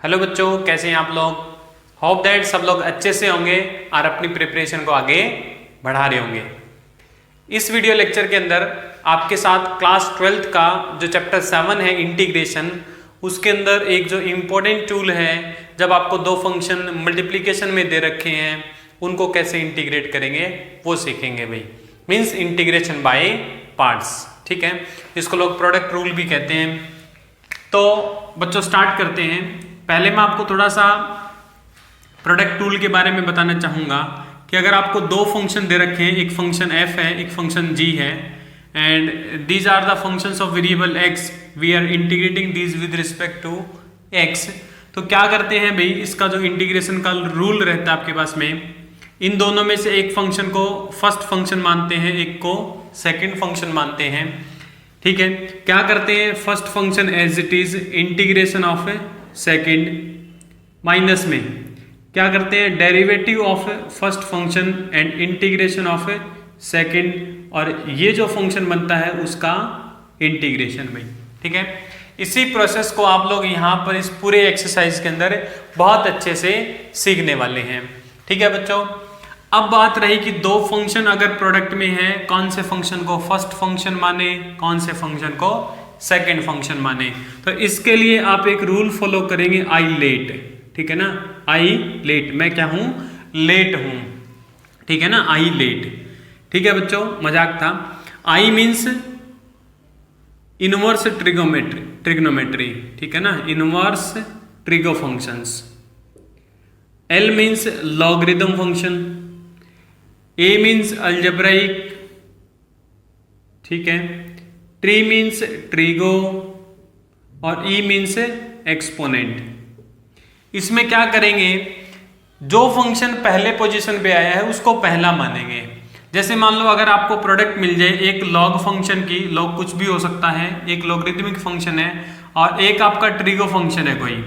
Hello बच्चों, कैसे हैं आप लोग। होप दैट सब लोग अच्छे से होंगे और अपनी प्रिपरेशन को आगे बढ़ा रहे होंगे। इस वीडियो लेक्चर के अंदर आपके साथ क्लास 12th का जो चैप्टर 7 है इंटीग्रेशन, उसके अंदर एक जो इम्पोर्टेंट टूल है, जब आपको दो फंक्शन मल्टीप्लिकेशन में दे रखे हैं उनको कैसे इंटीग्रेट करेंगे वो सीखेंगे भाई। मीन्स इंटीग्रेशन बाय पार्ट्स, ठीक है। इसको लोग प्रोडक्ट रूल भी कहते हैं। तो बच्चों स्टार्ट करते हैं। पहले मैं आपको थोड़ा सा प्रोडक्ट टूल के बारे में बताना चाहूँगा कि अगर आपको दो फंक्शन दे रखे हैं, एक फंक्शन f है, एक फंक्शन g है, and these are the functions of variable x, we are integrating these with respect to x। तो क्या करते हैं भाई, इसका जो इंटीग्रेशन का रूल रहता है आपके पास में, इन दोनों में से एक फंक्शन को फर्स्ट फंक्शन मानते हैं, एक को सेकेंड फंक्शन मानते हैं, ठीक है। क्या करते हैं, first function as it is integration of second, minus में क्या करते हैं, derivative of first function and integration of second, और ये जो फंक्शन बनता है उसका इंटीग्रेशन भाई, ठीक है। इसी प्रोसेस को आप लोग यहाँ पर इस पूरे एक्सरसाइज के अंदर बहुत अच्छे से सीखने वाले हैं, ठीक है बच्चों। अब बात रही कि दो फंक्शन अगर प्रोडक्ट में है, कौन से फंक्शन को फर्स्ट फंक्शन माने, कौन से फंक्शन को सेकेंड फंक्शन माने। तो इसके लिए आप एक रूल फॉलो करेंगे, आई लेट, ठीक है ना। आई लेट, मैं क्या हूं, लेट हूं, ठीक है ना, आई लेट, ठीक है बच्चों, मजाक था। आई मीन्स इनवर्स ट्रिग्नोमेट्री, ठीक है ना, inverse trigo functions. L means logarithm function, a means algebraic, ठीक है, ट्री मीन्स ट्रिगो, और ई मीन्स एक्सपोनेंट। इसमें क्या करेंगे, जो फंक्शन पहले पोजीशन पे आया है उसको पहला मानेंगे। जैसे मान लो अगर आपको प्रोडक्ट मिल जाए एक लॉग फंक्शन की, लॉग कुछ भी हो सकता है, एक लॉगरिदमिक फंक्शन है और एक आपका ट्रिगो फंक्शन है कोई,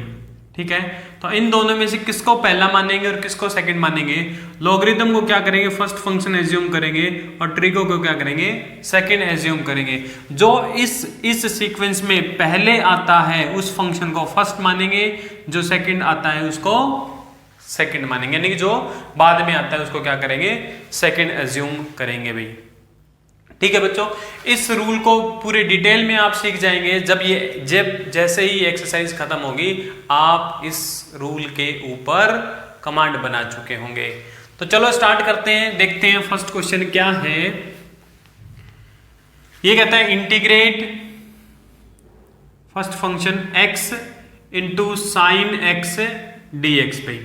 ठीक है। तो इन दोनों में से किसको पहला मानेंगे और किसको सेकंड मानेंगे। लॉगरिदम को क्या करेंगे, फर्स्ट फंक्शन एज्यूम करेंगे, और ट्रिगो को क्या करेंगे, सेकंड एज्यूम करेंगे। जो इस सीक्वेंस में पहले आता है उस फंक्शन को फर्स्ट मानेंगे, जो सेकंड आता है उसको सेकंड मानेंगे, यानी कि जो बाद में आता है उसको क्या करेंगे, सेकंड एज्यूम करेंगे भाई, ठीक है बच्चों। इस रूल को पूरे डिटेल में आप सीख जाएंगे जब जैसे ही एक्सरसाइज खत्म होगी आप इस रूल के ऊपर कमांड बना चुके होंगे। तो चलो स्टार्ट करते हैं, देखते हैं फर्स्ट क्वेश्चन क्या है। ये कहता है integrate first function x into sine x d x भाई।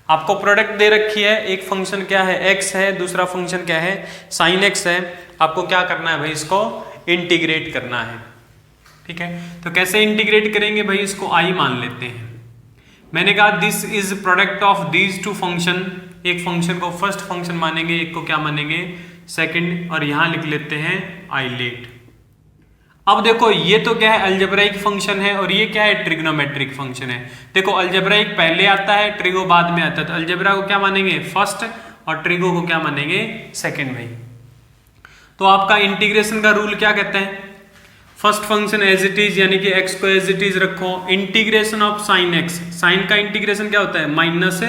आपको प्रोडक्ट दे रखी है, एक फंक्शन क्या है x है, दूसरा फंक्शन क्या है साइन x है। आपको क्या करना है भाई, इसको इंटीग्रेट करना है, ठीक है। तो कैसे इंटीग्रेट करेंगे भाई, इसको i मान लेते हैं। मैंने कहा this is product of these two function, एक फंक्शन को फर्स्ट फंक्शन मानेंगे, एक को क्या मानेंगे, सेकंड, और यहां लिख लेते हैं आई लेट। अब देखो ये तो क्या है, अलजेब्राइक फंक्शन है, और ये क्या है, ट्रिग्नोमेट्रिक फंक्शन है। देखो अलजेब्राइक पहले आता है, ट्रिगो बाद में आता है, तो अलजेब्रा को क्या मानेंगे, फर्स्ट, और ट्रिगो को क्या मानेंगे, सेकंड भाई। तो आपका इंटीग्रेशन का रूल क्या कहता है, first function as it is, यानी कि x को एज इट इज रखो, integration of sine x, sine का इंटीग्रेशन क्या होता है, माइनस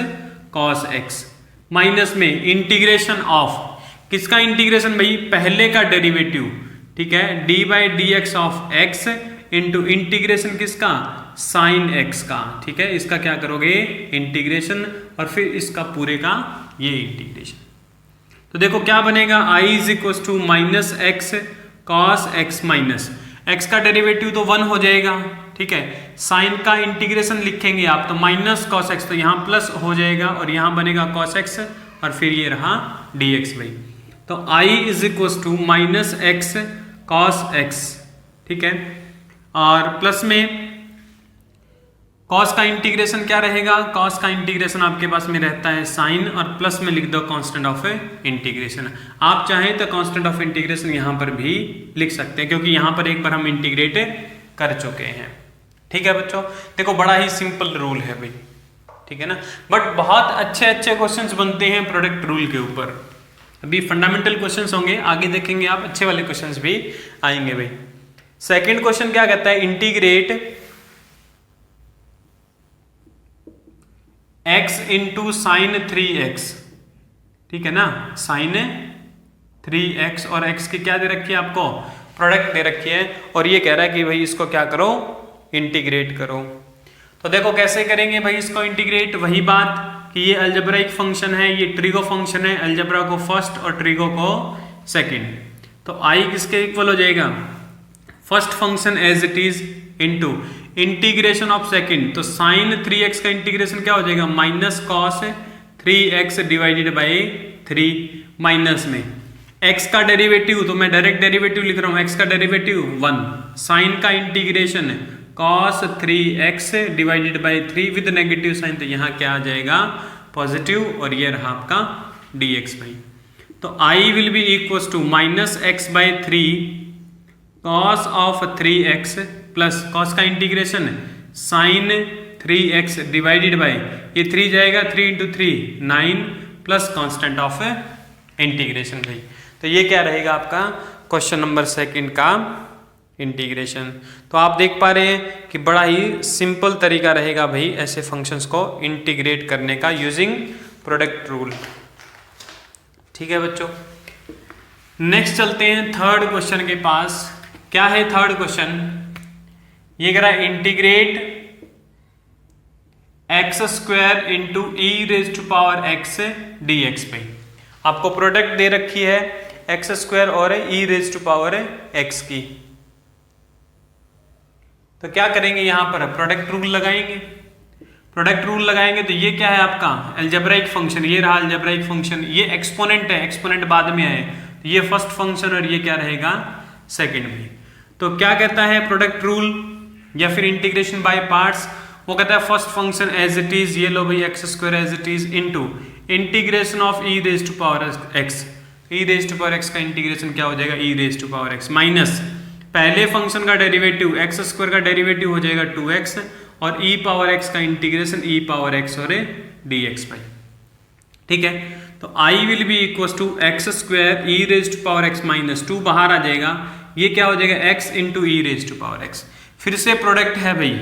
कॉस x, माइनस में इंटीग्रेशन ऑफ, किसका इंटीग्रेशन भाई, पहले का डेरिवेटिव, ठीक है, dy by d x of x into integration किसका, साइन x का, ठीक है। इसका क्या करोगे, इंटीग्रेशन, और फिर इसका पूरे का ये इंटीग्रेशन। तो देखो क्या बनेगा, i is equal to minus x cos x minus, x का डेरिवेटिव तो 1 हो जाएगा, ठीक है। साइन का इंटीग्रेशन लिखेंगे आप तो माइनस कॉस एक्स, तो यहाँ प्लस हो जाएगा और यहाँ बनेगा कॉस एक्स, और फिर ये रहा dx भाई। तो i is equal to minus x cos x, ठीक है, और प्लस में कॉस का इंटीग्रेशन क्या रहेगा, कॉस का इंटीग्रेशन आपके पास में रहता है साइन, और प्लस में लिख दो कांस्टेंट ऑफ इंटीग्रेशन। आप चाहें तो कांस्टेंट ऑफ इंटीग्रेशन यहां पर भी लिख सकते हैं, क्योंकि यहां पर एक बार हम इंटीग्रेट कर चुके हैं, ठीक है बच्चों। देखो बड़ा ही सिंपल रूल है भाई, ठीक है ना, बट बहुत अच्छे अच्छे क्वेश्चंस बनते हैं प्रोडक्ट रूल के ऊपर। अभी फंडामेंटल क्वेश्चंस होंगे, आगे देखेंगे आप अच्छे वाले क्वेश्चंस भी आएंगे भाई। सेकंड क्वेश्चन क्या कहता है, integrate x into sign 3x, ठीक है ना, साइन 3x और x की क्या दे रखी है आपको, प्रोडक्ट दे रखी है, और ये कह रहा है कि भाई इसको क्या करो, इंटीग्रेट करो। तो देखो कैसे करेंगे भाई इसको इंटीग्रेट, वही बात कि ये अलजेब्राइक फंक्शन है, ये ट्रिगो फंक्शन है, अलजेब्रा को फर्स्ट और ट्रिगो को सेकंड। तो i किसके इक्वल हो जाएगा, first function as it is into integration of second, तो साइन 3x का इंटीग्रेशन क्या हो जाएगा, minus cos 3x divided by 3 minus में x का डेरिवेटिव, तो मैं डायरेक्ट डेरिवेटिव लिख रहा हूं, x का डेरिवेटिव 1, साइन का integration cos 3x divided by 3 with negative sign, तो यहाँ क्या आ जाएगा, पॉजिटिव, और ये रहा आपका dx भाई। तो i will be equal to minus x by 3 cos of 3x plus cos का integration sine 3x divided by, ये 3 जाएगा, 3 into 3 9 plus constant of integration भाई। तो ये क्या रहेगा आपका क्वेश्चन नंबर सेकंड का इंटीग्रेशन। तो आप देख पा रहे हैं कि बड़ा ही सिंपल तरीका रहेगा भाई ऐसे फंक्शंस को इंटीग्रेट करने का यूजिंग प्रोडक्ट रूल। ठीक है बच्चों, नेक्स्ट चलते हैं थर्ड क्वेश्चन के पास। क्या है थर्ड क्वेश्चन, ये कह रहा है integrate x square into e raise to power x d x पे। आपको प्रोडक्ट दे रखी है एक्स स्क्वायर और e raise to power x की। तो क्या करेंगे, यहां पर प्रोडक्ट रूल लगाएंगे। प्रोडक्ट रूल लगाएंगे तो ये क्या है आपका अलजेब्राइक फंक्शन, ये रहा अलजेब्राइक फंक्शन, ये एक्सपोनेंट है, एक्सपोनेंट बाद में आए, तो ये फर्स्ट फंक्शन और ये क्या रहेगा सेकंड में। तो क्या कहता है प्रोडक्ट रूल या फिर इंटीग्रेशन बाय पार्ट्स, वो कहता है first function as it is, ये लो भाई x square as it is into integration of e raise to power x, e raise to power x का इंटीग्रेशन क्या हो जाएगा, e raise to power x minus पहले फंक्शन का derivative x square का डेरिवेटिव हो जाएगा 2x और e पावर x का इंटीग्रेशन e पावर x और dx बाई। ठीक है, तो i will be equal to x square e raise to power x minus 2 बाहर आ जाएगा, ये क्या हो जाएगा x into e raise to power x। फिर से प्रोडक्ट है भाई,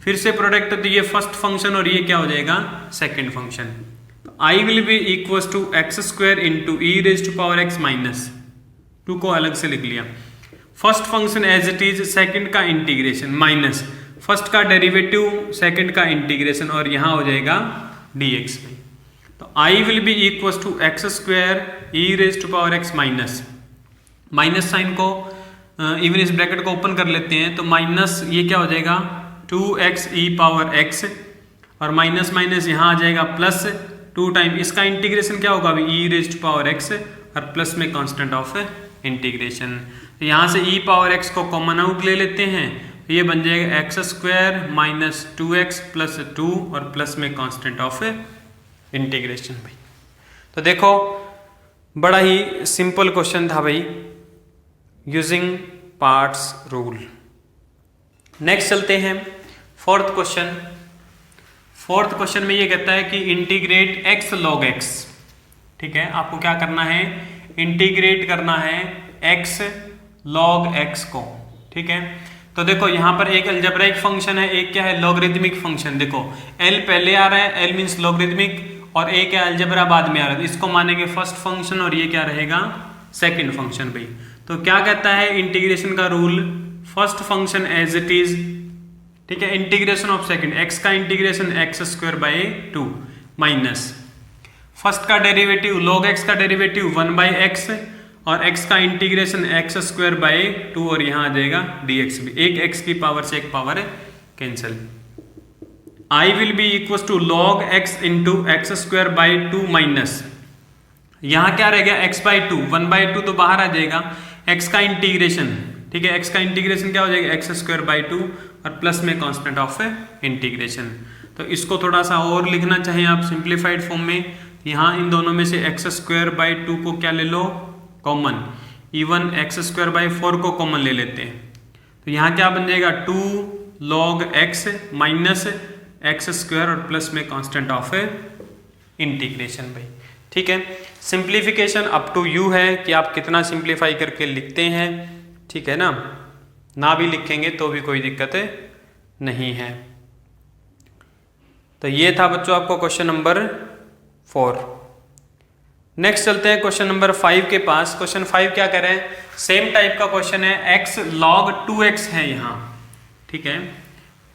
फिर से प्रोडक्ट, तो ये फर्स्ट फंक्शन और ये क्या हो जाएगा सेकेंड फंक्शन। तो i will be equal to x square into e raise to power x minus 2 को अलग से लिख लिया, first function as it is, second का इंटीग्रेशन माइनस फर्स्ट का डेरिवेटिव साइकिल का इंटीग्रेशन और यहां हो जाएगा dx में। तो i will be equal to x square e raise to power x minus, minus sine को इवन इस ब्रैकेट को ओपन कर लेते हैं, तो माइनस ये क्या हो जाएगा 2x ई पावर x और माइनस माइनस यहाँ आ जाएगा प्लस 2 टाइम, इसका इंटीग्रेशन क्या होगा अभी ई रेज टू पावर x और प्लस में कांस्टेंट ऑफ इंटीग्रेशन। तो यहाँ से ई पावर x को कॉमन आउट ले लेते हैं, तो ये बन जाएगा x square minus 2x plus 2 और प्लस में कांस्टेंट ऑफ इंटीग्रेशन भाई। तो देखो बड़ा ही सिंपल क्वेश्चन था भाई यूजिंग पार्ट्स रूल। नेक्स्ट चलते हैं फोर्थ क्वेश्चन। फोर्थ क्वेश्चन में ये कहता है कि इंटीग्रेट x log x। ठीक है, आपको क्या करना है, इंटीग्रेट करना है x log x को। ठीक है, तो देखो यहाँ पर एक अलजेब्राइक फंक्शन है, एक क्या है लॉगरिथमिक फंक्शन। देखो l पहले आ रहा है, l मींस लॉगरिथमिक, और एक क्या अलजेब्रा बाद में आ रहा है, इसको मानेंगे फर्स्ट फंक्शन और ये क्या रहेगा सेकंड फंक्शन भाई। तो क्या कहता है इंटीग्रेशन का rule, first function as it is, ठीक है, इंटीग्रेशन ऑफ सेकंड x का integration x square by 2 minus first का डेरिवेटिव log x का डेरिवेटिव 1 बाई एक्स और x का इंटीग्रेशन एक्स स्क्वायर बाई 2 और यहाँ आ जाएगा dx भी, एक x की पावर से एक power cancel. i will be equal to log x into x square by 2 minus यहाँ क्या रह गया x बाई 2, 1 बाई 2 तो बाहर आ जाएगा, x का इंटीग्रेशन, ठीक है, x का इंटीग्रेशन क्या हो जाएगा एक्स स्क्वायर बाई 2 और प्लस में कांस्टेंट ऑफ इंटीग्रेशन। तो इसको थोड़ा सा और लिखना चाहें आप सिंप्लीफाइड फॉर्म में, यहाँ इन दोनों में से एक्स स्क्वायर बाई 2 को क्या ले लो common, even x square by 4 को कॉमन ले लेते हैं, तो यहाँ क्या बन जाएगा 2 log x minus x square और प्लस में कांस्टेंट ऑफ इंटीग्रेशन भाई। ठीक है, सिंप्लीफिकेशन अप टू यू है कि आप कितना सिंप्लीफाई करके लिखते हैं। ठीक है ना भी लिखेंगे तो भी कोई दिक्कत नहीं है। तो ये था बच्चों आपको क्वेश्चन नंबर 4। नेक्स्ट चलते हैं क्वेश्चन नंबर 5 के पास। क्वेश्चन 5 क्या कर रहे हैं, सेम टाइप का क्वेश्चन है, x log 2x है यहाँ, ठीक है।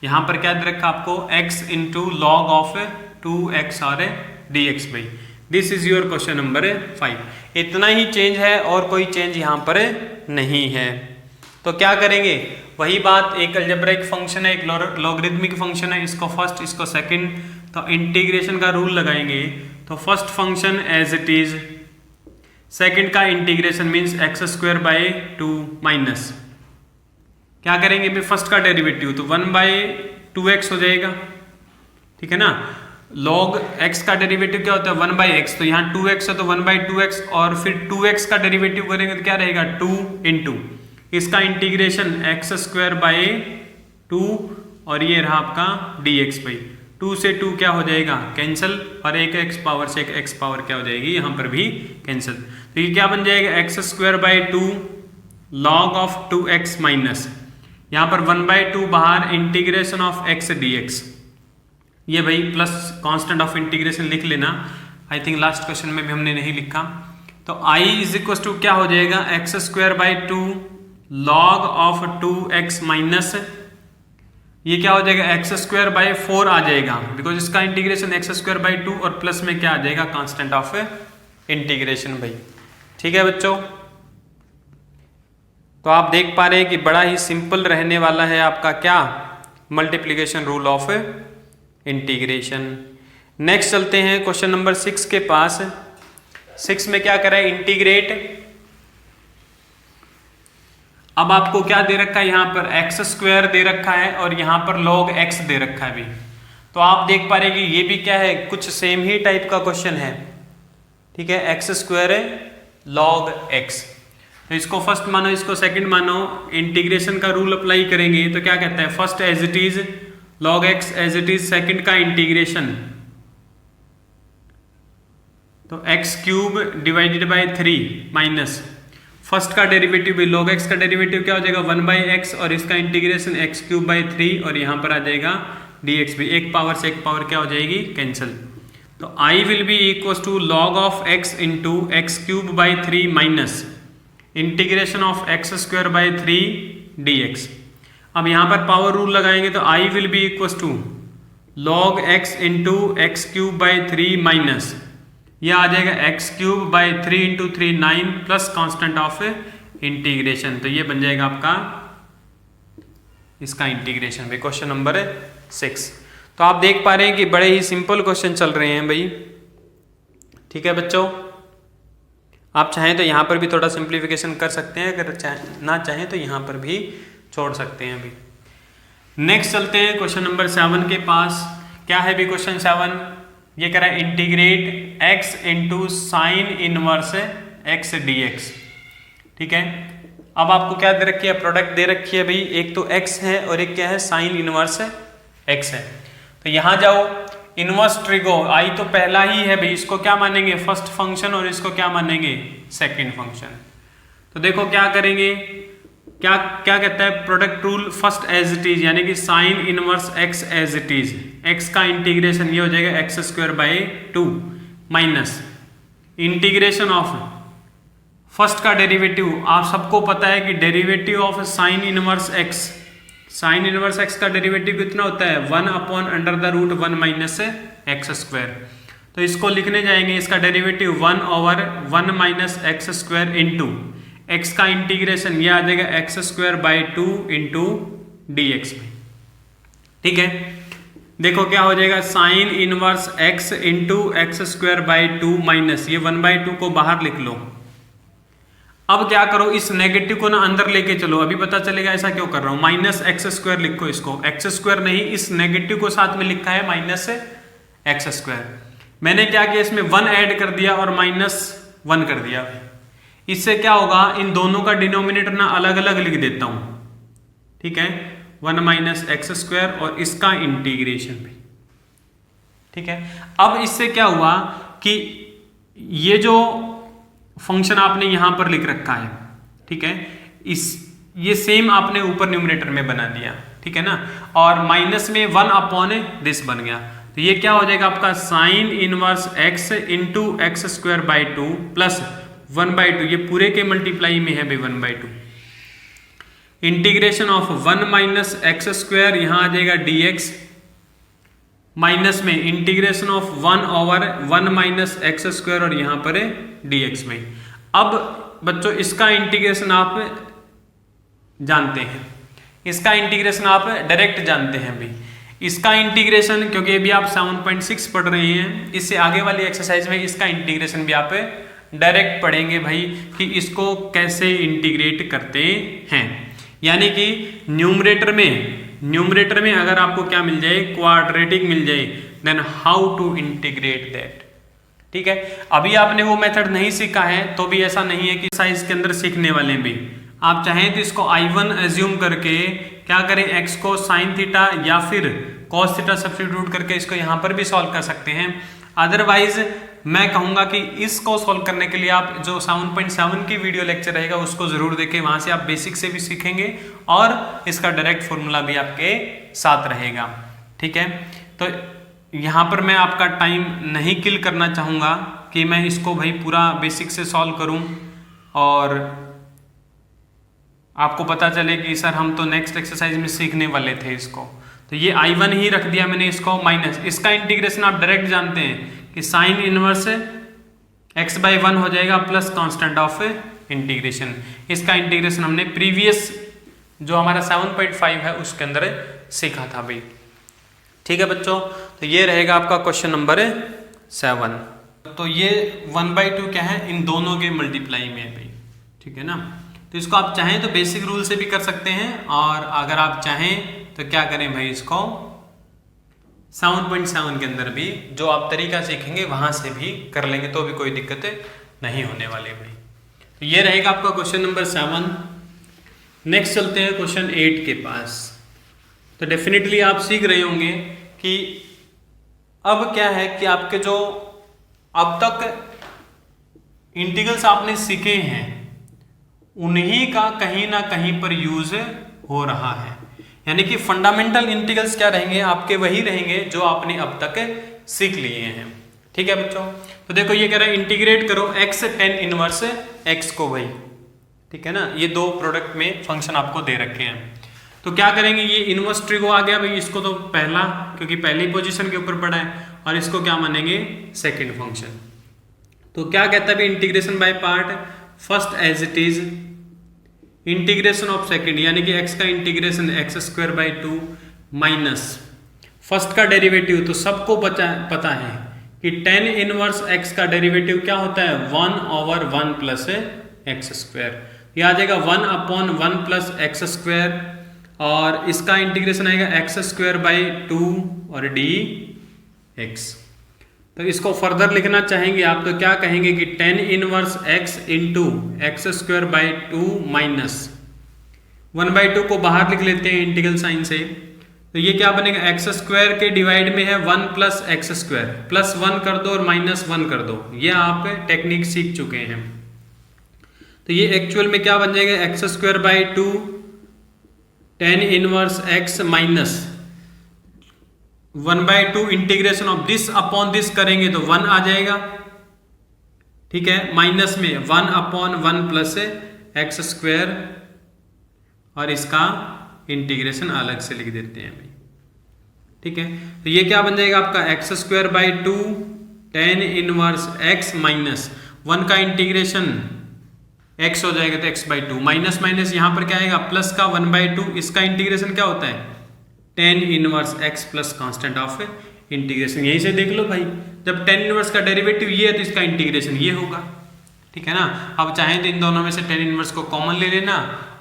यहाँ पर क्या दे रखा आपको, x into log of 2x और dx by. This is your question number 5। इतना ही चेंज है और कोई चेंज यहाँ पर नहीं है। तो क्या करेंगे, वही बात, एक अलजेब्राइक फंक्शन है, एक लॉगरिथमिक फंक्शन है, इसको फर्स्ट इसको सेकंड, तो इंटीग्रेशन का रूल लगाएंगे। तो first function as it is, second का integration means x² by 2 minus क्या करेंगे भी फर्स्ट का डेरिवेटिव, तो 1/2x हो जाएगा, ठीक है ना। log x का डेरिवेटिव क्या होता है 1/x, तो यहाँ 2x है तो 1/2x, और फिर 2x का डेरिवेटिव करेंगे तो क्या रहेगा 2 इंटू इसका इंटीग्रेशन x² बाई 2 और ये रहा आपका dx बाई 2 से 2 क्या हो जाएगा कैंसिल, और एक x पावर से एक x पावर क्या हो जाएगी यहाँ पर भी कैंसिल। तो ये क्या बन जाएगा x² by 2 log of 2x minus यहाँ पर 1/2 बाहर इंटीग्रेशन ऑफ x dx, ये भाई प्लस कांस्टेंट ऑफ इंटीग्रेशन लिख लेना, आई थिंक लास्ट क्वेश्चन में भी हमने नहीं लिखा। तो i इज इक्वल टू क्या हो जाएगा x² by 2 log of 2x minus ये क्या हो जाएगा x² बाई 4 आ जाएगा, बिकॉज इसका इंटीग्रेशन x² बाई 2 और प्लस में क्या आ जाएगा कांस्टेंट ऑफ इंटीग्रेशन भाई, ठीक है बच्चों। तो आप देख पा रहे हैं कि बड़ा ही सिंपल रहने वाला है आपका क्या, multiplication rule of integration. Next चलते हैं क्वेश्चन नंबर 6 के पास। 6 में क्या करें, इंटीग्रेट। अब आपको क्या दे रखा है, यहाँ पर x² दे रखा है और यहाँ पर log x दे रखा है भी। तो आप देख पा रहे हैं कि ये भी क्या है, कुछ सेम ही टाइप का क्वेश्चन है, ठीक है। x² log x, तो इसको फर्स्ट मानो, इसको सेकंड मानो, इंटीग्रेशन का रूल अप्लाई करेंगे तो क्या कहता है, first as it is log x as it is, second का इंटीग्रेशन तो x³ divided by 3 minus first का डेरिवेटिव भी log x का डेरिवेटिव क्या हो जाएगा 1/x और इसका इंटीग्रेशन x³ बाई 3 और यहाँ पर आ जाएगा dx भी, एक पावर से एक पावर क्या हो जाएगी कैंसिल। तो i will be equal to log of x into x³ by 3 minus integration of x² by 3 dx। अब यहाँ पर पावर रूल लगाएंगे तो i will be equal to log x into x³ by 3 minus यह आ जाएगा x³ by 3 into 3 9 plus constant of integration, तो ये बन जाएगा आपका इसका इंटीग्रेशन भाई, क्वेश्चन नंबर 6। तो आप देख पा रहे हैं कि बड़े ही सिंपल क्वेश्चन चल रहे हैं भाई, ठीक है बच्चों। आप चाहें तो यहाँ पर भी थोड़ा सिंप्लीफिकेशन कर सकते हैं, अगर ना चाहें तो यहाँ पर भी छोड़ सकते हैं अभी। नेक्स्ट चलते हैं क्वेश्चन नंबर 7 के पास। क्या है भी क्वेश्चन 7, ये कह रहा है integrate x into sign inverse x dx, ठीक है। अब आपको क्या दे रखी है, प्रोडक्ट दे रखी है भाई, एक तो x है और एक क्या है साइन इनवर्स x है। तो यहां जाओ, इनवर्स ट्रिगो i तो पहला ही है भाई, इसको क्या मानेंगे फर्स्ट फंक्शन और इसको क्या मानेंगे सेकंड फंक्शन। तो देखो क्या करेंगे, क्या क्या कहता है product rule, first as it is यानी कि sine inverse x as it is, x का इंटीग्रेशन ये हो जाएगा x² by 2 minus integration of first का डेरिवेटिव, आप सबको पता है कि derivative of sine inverse x, sine inverse x का डेरिवेटिव कितना होता है 1/√1 माइनस x²। तो इसको लिखने जाएंगे, इसका derivative 1/1 minus x² into x का इंटीग्रेशन ये आ जाएगा x² बाई 2 इंटू dx में, ठीक है। देखो क्या हो जाएगा sign inverse x into x² by 2 minus ये 1/2 को बाहर लिख लो। अब क्या करो, इस नेगेटिव को ना अंदर लेके चलो, अभी पता चलेगा ऐसा क्यों कर रहा हूं। माइनस x² लिखो, इसको x² नहीं, इस नेगेटिव को साथ में लिखा है माइनस x²। मैंने क्या किया, इसमें 1 ऐड कर दिया और -1 कर दिया। इससे क्या होगा, इन दोनों का डिनोमिनेटर ना अलग अलग लिख देता हूं, ठीक है, 1 माइनस x² और इसका इंटीग्रेशन भी, ठीक है। अब इससे क्या हुआ कि ये जो फंक्शन आपने यहां पर लिख रखा है, ठीक है, ये सेम आपने ऊपर न्यूमरेटर में बना दिया, ठीक है ना, और माइनस में 1 अपॉन दिस बन गया। तो ये क्या हो जाएगा आपका sign inverse x into x square by 2 plus 1/2, ये पूरे के मल्टीप्लाई में है भाई 1/2। Integration of 1 minus x square, यहां आ जाएगा dx, माइनस में integration of 1 over 1 minus x square और यहां पर है dx में। अब बच्चों इसका इंटीग्रेशन आप जानते हैं, इसका इंटीग्रेशन आप डायरेक्ट जानते हैं भी। इसका इंटीग्रेशन, क्योंकि अभी आप 7.6 पढ़ रहे हैं, इससे आगे वाली एक्सरसाइज में इसका इंटीग्रेशन भी आप डायरेक्ट पढ़ेंगे भाई कि इसको कैसे इंटीग्रेट करते हैं। यानी कि न्यूमरेटर में अगर आपको क्या मिल जाए, क्वाड्रेटिक मिल जाए, then how to integrate that. ठीक है, अभी आपने वो मेथड नहीं सीखा है तो भी ऐसा नहीं है कि साइज के अंदर सीखने वाले भी। आप चाहें तो इसको I1 एज्यूम करके क्या करें, x को साइन थीटा या फिर कॉस थीटा सब्स्टिट्यूट करके इसको यहां पर भी सॉल्व कर सकते हैं। अदरवाइज मैं कहूंगा कि इसको सॉल्व करने के लिए आप जो 7.7 की वीडियो लेक्चर रहेगा उसको जरूर देखें, वहां से आप बेसिक से भी सीखेंगे और इसका डायरेक्ट फॉर्मूला भी आपके साथ रहेगा। ठीक है, तो यहां पर मैं आपका टाइम नहीं किल करना चाहूंगा कि मैं इसको भाई पूरा बेसिक से सॉल्व करूं और आपको पता चले कि सर हम तो नेक्स्ट एक्सरसाइज में सीखने वाले थे इसको। तो ये I1 ही रख दिया मैंने इसको, माइनस इसका इंटीग्रेशन आप डायरेक्ट जानते हैं कि साइन इनवर्स x/1 हो जाएगा प्लस कांस्टेंट ऑफ इंटीग्रेशन। इसका इंटीग्रेशन हमने प्रीवियस जो हमारा 7.5 है उसके अंदर सीखा था भाई। ठीक है बच्चों, तो ये रहेगा आपका क्वेश्चन नंबर 7। तो ये 1/2 क्या है, इन दोनों के मल्टीप्लाई में है भाई। ठीक है ना, तो इसको आप चाहें तो बेसिक रूल से भी कर सकते हैं और अगर आप चाहें तो क्या करें भाई, इसको 7.7 के अंदर भी जो आप तरीका सीखेंगे वहां से भी कर लेंगे तो भी कोई दिक्कत नहीं होने वाली भाई। तो ये रहेगा आपका क्वेश्चन नंबर 7। नेक्स्ट चलते हैं क्वेश्चन 8 के पास। तो डेफिनेटली आप सीख रहे होंगे कि अब क्या है कि आपके जो अब तक इंटीग्रल्स आपने सीखे हैं उन्हीं का कहीं ना कहीं पर यूज हो रहा है। यानी कि फंडामेंटल इंटीग्रल्स क्या रहेंगे, आपके वही रहेंगे जो आपने अब तक सीख लिए हैं। ठीक है बच्चों, तो देखो ये कह रहा है इंटीग्रेट करो x tan इनवर्स x को भाई। ठीक है ना, ये दो प्रोडक्ट में फंक्शन आपको दे रखे हैं। तो क्या करेंगे, ये इनवर्स ट्रिगो आ गया भाई, इसको तो पहला क्योंकि पहली पोजीशन के ऊपर पड़ा है, और इसको क्या मानेंगे, सेकंड फंक्शन। तो क्या कहता है भाई, integration by part, first as it is integration of second, यानी कि x का इंटीग्रेशन x²/2 माइनस फर्स्ट का डेरिवेटिव। तो सबको पता है कि tan इनवर्स x का डेरिवेटिव क्या होता है, 1/1 प्लस x²। ये आ जाएगा 1/1 प्लस x², और इसका इंटीग्रेशन आएगा x²/2 और dx। तो इसको फर्दर लिखना चाहेंगे आप तो क्या कहेंगे कि tan inverse x into x²/2 minus 1/2 को बाहर लिख लेते हैं इंटीग्रल साइन से। तो ये क्या बनेगा, x² के डिवाइड में है 1 प्लस x², प्लस 1 कर दो और माइनस 1 कर दो। ये आप टेक्निक सीख चुके हैं। तो ये एक्चुअल में क्या बन जाएगा, x²/2 tan inverse x minus 1/2 integration of this upon this करेंगे तो 1 आ जाएगा। ठीक है, माइनस में 1/1 प्लस x², और इसका इंटीग्रेशन अलग से लिख देते हैं भाई। ठीक है, तो ये क्या बन जाएगा आपका x²/2 tan inverse x minus 1 का इंटीग्रेशन x हो जाएगा तो x/2, माइनस माइनस यहां पर क्या आएगा प्लस का 1/2, इसका इंटीग्रेशन क्या होता है tan inverse x plus constant of integration. यहीं से देख लो भाई, जब tan इनवर्स का डेरिवेटिव ये है तो इसका इंटीग्रेशन ये होगा। ठीक है ना, अब चाहे तो इन दोनों में से tan इनवर्स को कॉमन ले लेना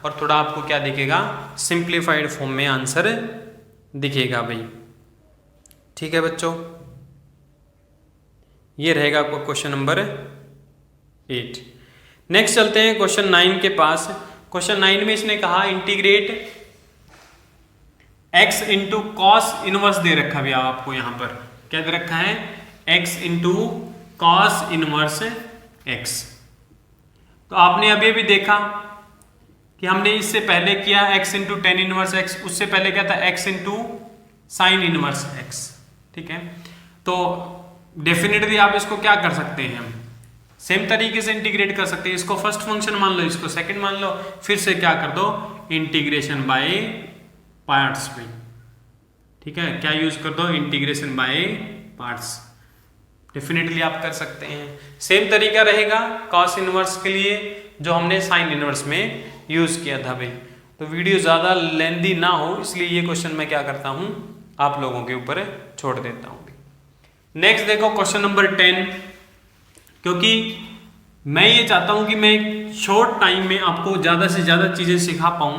और थोड़ा आपको क्या दिखेगा, सिंप्लीफाइड फॉर्म में आंसर दिखेगा भाई। ठीक है बच्चों, ये रहेगा आपको क्वेश्चन नंबर 8। नेक्स्ट चलते हैं क्वेश्चन 9 के पास। क्वेश्चन 9 में इसने कहा integrate x into cos inverse दे रखा भैया आपको, यहां पर क्या दे रखा है, x into cos inverse x। तो आपने अभी भी देखा कि हमने इससे पहले किया x into tan inverse x, उससे पहले क्या था x into sign inverse x। ठीक है, तो डेफिनेटली आप इसको क्या कर सकते हैं, हम सेम तरीके से इंटीग्रेट कर सकते हैं। इसको फर्स्ट फंक्शन मान लो, इसको सेकंड मान लो, फिर से क्या कर दो, इंटीग्रेशन बाय पार्ट्स में, ठीक है, क्या यूज कर दो, इंटीग्रेशन बाय पार्ट्स। डेफिनेटली आप कर सकते हैं। सेम तरीका रहेगा कॉस इनवर्स के लिए जो हमने साइन इनवर्स में यूज किया था भाई। तो वीडियो ज्यादा लेंदी ना हो इसलिए ये क्वेश्चन मैं क्या करता हूं, आप लोगों के ऊपर छोड़ देता हूं। नेक्स्ट देखो क्वेश्चन नंबर 10, क्योंकि मैं ये चाहता हूं कि मैं शॉर्ट टाइम में आपको ज्यादा से ज्यादा चीजें सिखा पाऊं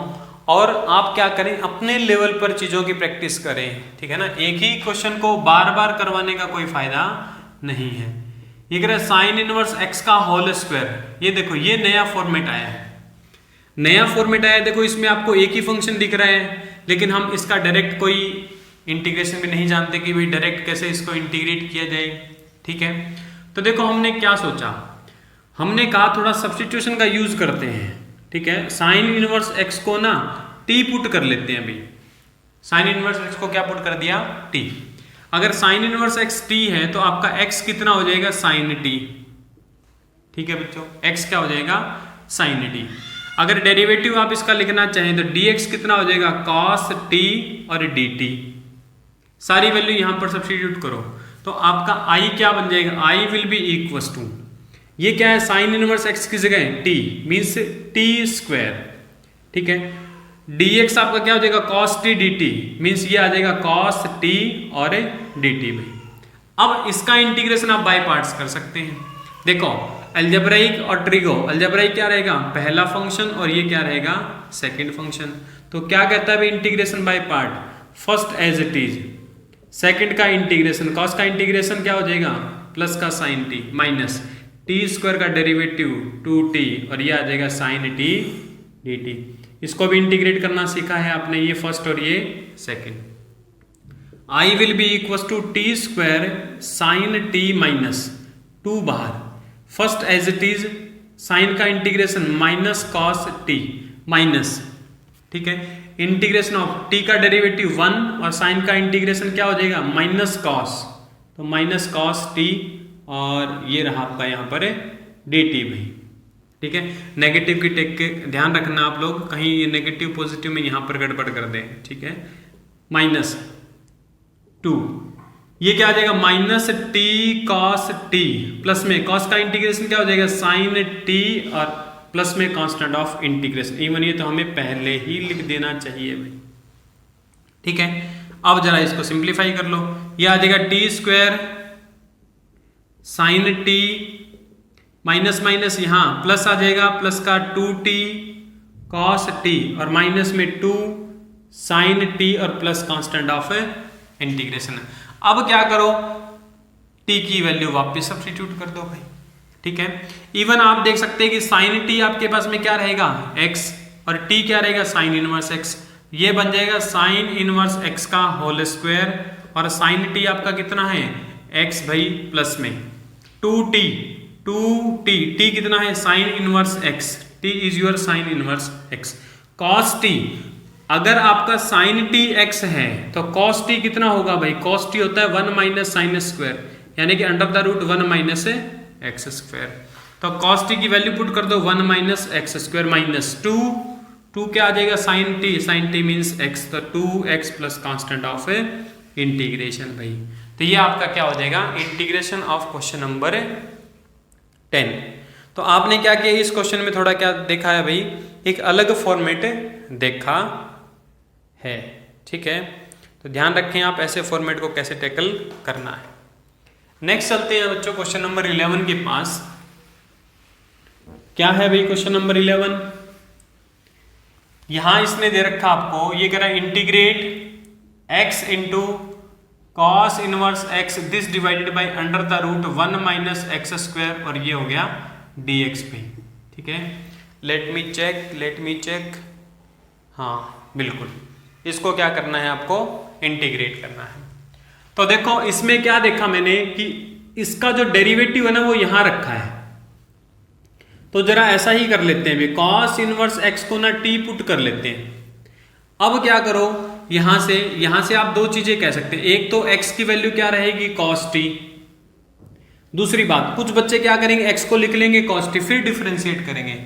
और आप क्या करें, अपने लेवल पर चीजों की प्रैक्टिस करें, ठीक है ना। एक ही क्वेश्चन को बार बार करवाने का कोई फायदा नहीं है। ये कह रहा है साइन इनवर्स एक्स का होल स्क्वायर। ये देखो ये नया फॉर्मेट आया है, नया फॉर्मेट आया है। देखो इसमें आपको एक ही फंक्शन दिख रहा है, लेकिन हम इसका डायरेक्ट कोई इंटीग्रेशन भी नहीं जानते कि भाई डायरेक्ट कैसे इसको इंटीग्रेट किया जाए, ठीक है। तो देखो हमने क्या सोचा, हमने कहा थोड़ा सब्स्टिट्यूशन का यूज करते हैं, ठीक है। साइन इनवर्स एक्स को ना टी पुट कर लेते हैं अभी। साइन इनवर्स एक्स को क्या पुट कर दिया, टी। अगर साइन इनवर्स एक्स टी है तो आपका एक्स कितना हो जाएगा, साइन टी, ठीक है बच्चों। एक्स क्या हो जाएगा, साइन टी। अगर डेरिवेटिव आप इसका लिखना चाहें तो dx कितना हो जाएगा, cos t और dt। सारी वैल्यू यहां पर सब्स्टिट्यूट करो तो आपका i क्या बन जाएगा, i will be equals to, ये क्या है, साइन इनवर्स x की जगह t मीन्स t स्क्वायर, ठीक है। dx आपका क्या हो जाएगा, cos t dt मीन्स ये आ जाएगा cos t और dt भाई। अब इसका इंटीग्रेशन आप बाय पार्ट्स कर सकते हैं। देखो अलजेब्राइक और ट्रिगो, अलजेब्राइक क्या रहेगा, पहला फंक्शन, और ये क्या रहेगा, सेकंड फंक्शन। तो क्या कहता है भाई integration by part, first as it is, second का इंटीग्रेशन, कॉस का इंटीग्रेशन क्या हो जाएगा, प्लस का sine T minus T square का डेरिवेटिव 2t और ये आ जाएगा साइन टी dt। इसको भी इंटीग्रेट करना सीखा है आपने, ये फर्स्ट और ये second. i will be equal to t square sine T minus 2 बाहर, first as it is, sine का integration minus cos t minus, ठीक है, इंटीग्रेशन ऑफ टी का डेरिवेटिव 1 और साइन का इंटीग्रेशन क्या हो जाएगा, माइनस कॉस, तो माइनस कॉस टी और ये रहा आपका यहाँ पर डी टी भाई, ठीक है। नेगेटिव की टेक के ध्यान रखना आप लोग, कहीं ये नेगेटिव पॉजिटिव में यहाँ पर गड़बड़ कर दें, ठीक है। माइनस 2, ये क्या आ जाएगा, minus T cos T, plus में कॉस का इंटीग्रेशन क्या हो जाएगा, साइन टी और प्लस में कांस्टेंट ऑफ इंटीग्रेशन। इवन ये तो हमें पहले ही लिख देना चाहिए भाई, ठीक है। अब जरा इसको सिंप्लीफाई कर लो, ये आ जाएगा T square sine T minus minus यहाँ प्लस आ जाएगा, प्लस का 2t कॉस टी और माइनस में 2 साइन टी और प्लस कांस्टेंट ऑफ इंटीग्रेशन। अब क्या करो, t की वैल्यू वापस सब्स्टिट्यूट कर दो भाई, ठीक है। इवन आप देख सकते हैं कि साइन t आपके पास में क्या रहेगा, x, और t क्या रहेगा, साइन इनवर्स x। ये बन जाएगा साइन इनवर्स x का होल स्क्वायर, और साइन t आपका कितना है, x भाई, प्लस में 2t t कितना है, sign inverse x, t is your sign inverse x। cos t, अगर आपका साइन टी x है तो cos t कितना होगा भाई, cos t होता है 1 माइनस साइन स्क्वायर, यानी कि under the root 1 minus x square. तो cos t की वैल्यू पुट कर दो 1 माइनस एक्स स्क्वायर माइनस 2 क्या आ जाएगा, साइन t मीन्स x, तो 2x plus constant of integration भाई। तो ये आपका क्या हो जाएगा, इंटीग्रेशन ऑफ क्वेश्चन नंबर 10। तो आपने क्या किया, इस क्वेश्चन में थोड़ा क्या देखा है भाई, एक अलग फॉर्मेट देखा है, ठीक है। तो ध्यान रखें आप ऐसे फॉर्मेट को कैसे टैकल करना है। नेक्स्ट चलते हैं बच्चों क्वेश्चन नंबर 11 के पास। क्या है भाई क्वेश्चन नंबर 11, यहां इसने दे रखा आपको, ये कह रहा है integrate x into cos inverse x this divided by under the root 1 minus x square, और ये हो गया dx पे, ठीक है। लेट मी चेक, हाँ बिल्कुल, इसको क्या करना है, आपको इंटीग्रेट करना है। तो देखो इसमें क्या देखा मैंने कि इसका जो डेरिवेटिव है ना वो यहां रखा है, तो जरा ऐसा ही कर लेते हैं, कॉस इनवर्स x को ना t पुट कर लेते हैं। अब क्या करो, यहां से आप दो चीजें कह सकते हैं, एक तो x की वैल्यू क्या रहेगी cos t, दूसरी बात कुछ बच्चे क्या करेंगे x को लिख लेंगे cos t फिर डिफरेंशिएट करेंगे,